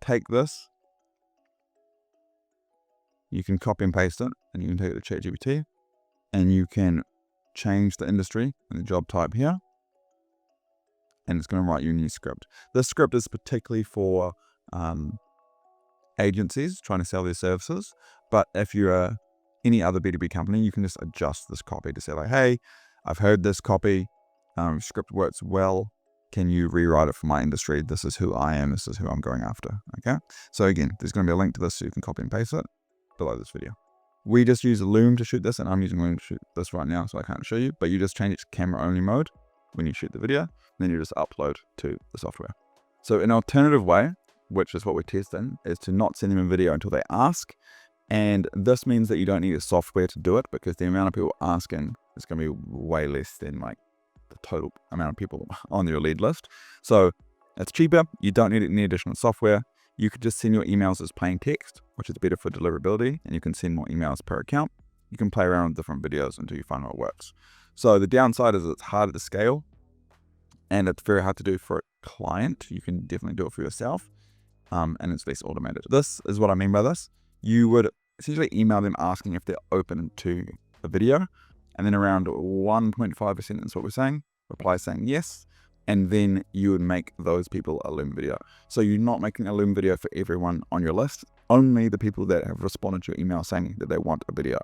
take this, you can copy and paste it, and you can take it to ChatGPT, and you can change the industry and the job type here, and it's going to write you a new script. This script is particularly for agencies trying to sell their services, but if you're any other B2B company, you can just adjust this copy to say like, hey, I've heard this copy, script works well, can you rewrite it for my industry? This is who I am, this is who I'm going after. Okay, so again, there's going to be a link to this so you can copy and paste it below this video. We just use Loom to shoot this, and I'm using Loom to shoot this right now, so I can't show you, but you just change it to camera only mode when you shoot the video, and then you just upload to the software. So an alternative way, which is what we're testing, is to not send them a video until they ask. And this means that you don't need a software to do it, because the amount of people asking is going to be way less than like the total amount of people on your lead list. So it's cheaper. You don't need any additional software. You could just send your emails as plain text, which is better for deliverability, and you can send more emails per account. You can play around with different videos until you find what works. So the downside is it's harder to scale, and it's very hard to do for a client. You can definitely do it for yourself, and it's less automated. This is what I mean by this. You would essentially email them asking if they're open to a video, and then around 1.5% is what we're saying, reply saying yes, and then you would make those people a Loom video. So you're not making a Loom video for everyone on your list, only the people that have responded to your email saying that they want a video.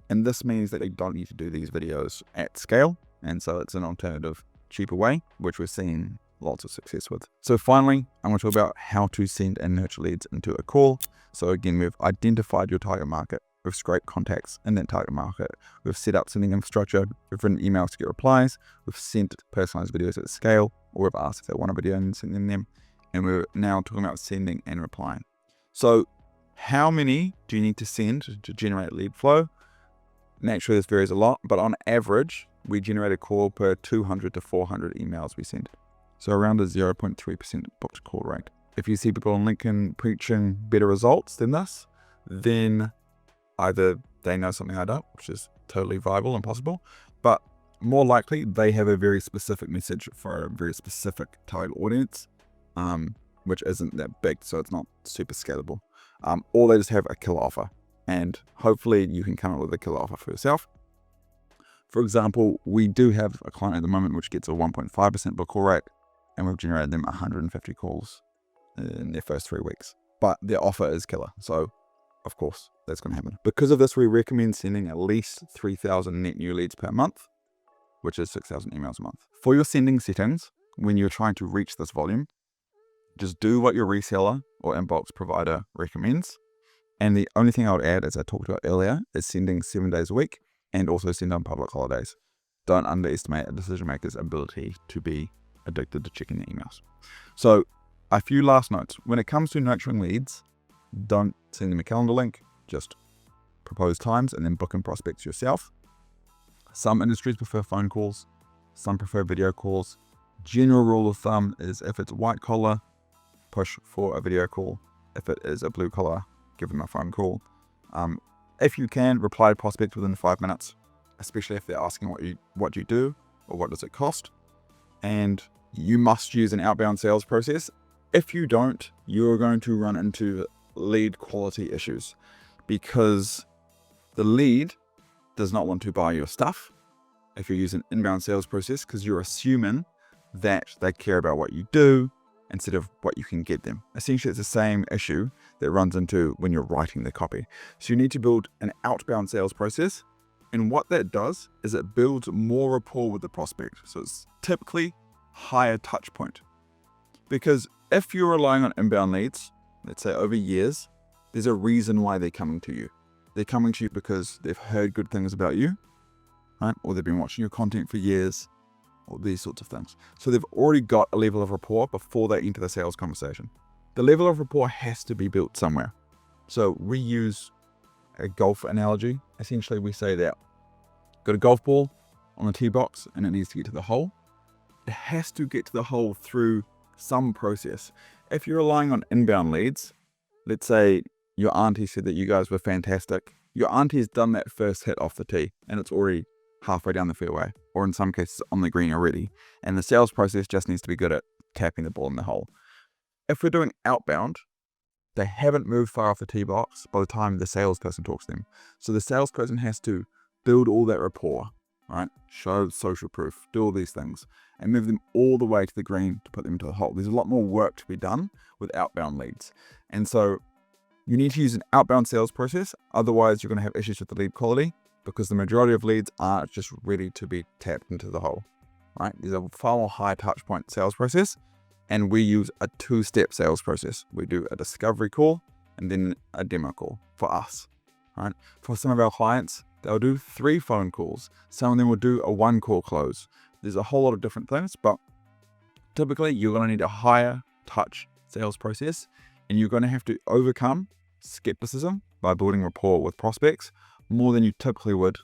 And this means that they don't need to do these videos at scale, and so it's an alternative, cheaper way, which we're seeing lots of success with. So finally, I'm going to talk about how to send and nurture leads into a call. So again, we've identified your target market, we've scraped contacts in that target market, we've set up sending infrastructure, we've written emails to get replies, we've sent personalized videos at scale, or we've asked if they want a video and sending them, and we're now talking about sending and replying. So how many do you need to send to generate lead flow? Naturally, this varies a lot, but on average, we generate a call per 200 to 400 emails we send. So around a 0.3% booked call rate. If you see people on LinkedIn preaching better results than this, then either they know something I don't, which is totally viable and possible, but more likely they have a very specific message for a very specific target audience, which isn't that big, so it's not super scalable. Or they just have a killer offer, and hopefully you can come up with a killer offer for yourself. For example, we do have a client at the moment which gets a 1.5% book call rate, and we've generated them 150 calls in their first 3 weeks. But their offer is killer. So, of course, that's going to happen. Because of this, we recommend sending at least 3,000 net new leads per month, which is 6,000 emails a month. For your sending settings, when you're trying to reach this volume, just do what your reseller or inbox provider recommends. And the only thing I would add, as I talked about earlier, is sending 7 days a week and also send on public holidays. Don't underestimate a decision maker's ability to be addicted to checking their emails. So a few last notes. When it comes to nurturing leads, don't send them a calendar link, just propose times and then book and prospects yourself. Some industries prefer phone calls, some prefer video calls. General rule of thumb is if it's white collar, push for a video call. If it is a blue collar, give them a phone call. If you can, reply to prospects within 5 minutes, especially if they're asking what you do or what does it cost. And you must use an outbound sales process. If you don't, you're going to run into lead quality issues because the lead does not want to buy your stuff if you use an inbound sales process, because you're assuming that they care about what you do instead of what you can get them. Essentially, it's the same issue that runs into when you're writing the copy. So you need to build an outbound sales process. And what that does is it builds more rapport with the prospect. So it's typically higher touch point. Because if you're relying on inbound leads, let's say over years, there's a reason why they're coming to you. They're coming to you because they've heard good things about you, right? Or they've been watching your content for years, or these sorts of things. So they've already got a level of rapport before they enter the sales conversation. The level of rapport has to be built somewhere. So we use a golf analogy. Essentially, we say that got a golf ball on the tee box and it needs to get to the hole. It has to get to the hole through some process. If you're relying on inbound leads, let's say your auntie said that you guys were fantastic. Your auntie's done that first hit off the tee and it's already halfway down the fairway, or in some cases on the green already. And the sales process just needs to be good at tapping the ball in the hole. If we're doing outbound, they haven't moved far off the tee box by the time the salesperson talks to them. So the salesperson has to build all that rapport, right? Show social proof, do all these things, and move them all the way to the green to put them into the hole. There's a lot more work to be done with outbound leads. And so you need to use an outbound sales process. Otherwise, you're going to have issues with the lead quality because the majority of leads aren't just ready to be tapped into the hole, right? There's a far more high touch point sales process. And we use a 2-step sales process. We do a discovery call and then a demo call for us, right? For some of our clients, they'll do 3 phone calls. Some of them will do a 1-call close. There's a whole lot of different things, but typically you're going to need a higher touch sales process, and you're going to have to overcome skepticism by building rapport with prospects more than you typically would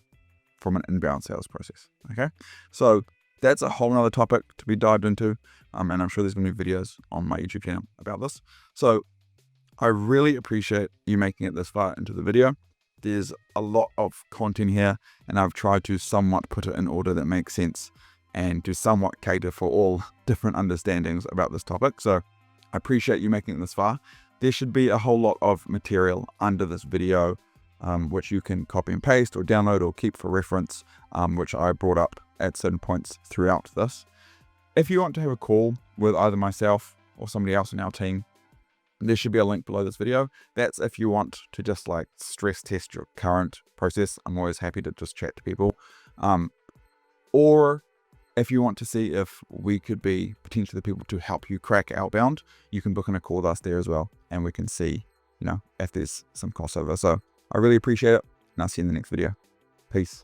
from an inbound sales process, okay? So that's a whole nother topic to be dived into. And I'm sure there's going to be videos on my YouTube channel about this. So I really appreciate you making it this far into the video. There's a lot of content here, and I've tried to somewhat put it in order that makes sense and to somewhat cater for all different understandings about this topic. So I appreciate you making it this far. There should be a whole lot of material under this video, which you can copy and paste or download or keep for reference, which I brought up at certain points throughout this. If you want to have a call with either myself or somebody else in our team, there should be a link below this video. That's if you want to just like stress test your current process. I'm always happy to just chat to people. Or if you want to see if we could be potentially the people to help you crack outbound, you can book in a call with us there as well. And we can see, if there's some crossover. So I really appreciate it. And I'll see you in the next video. Peace.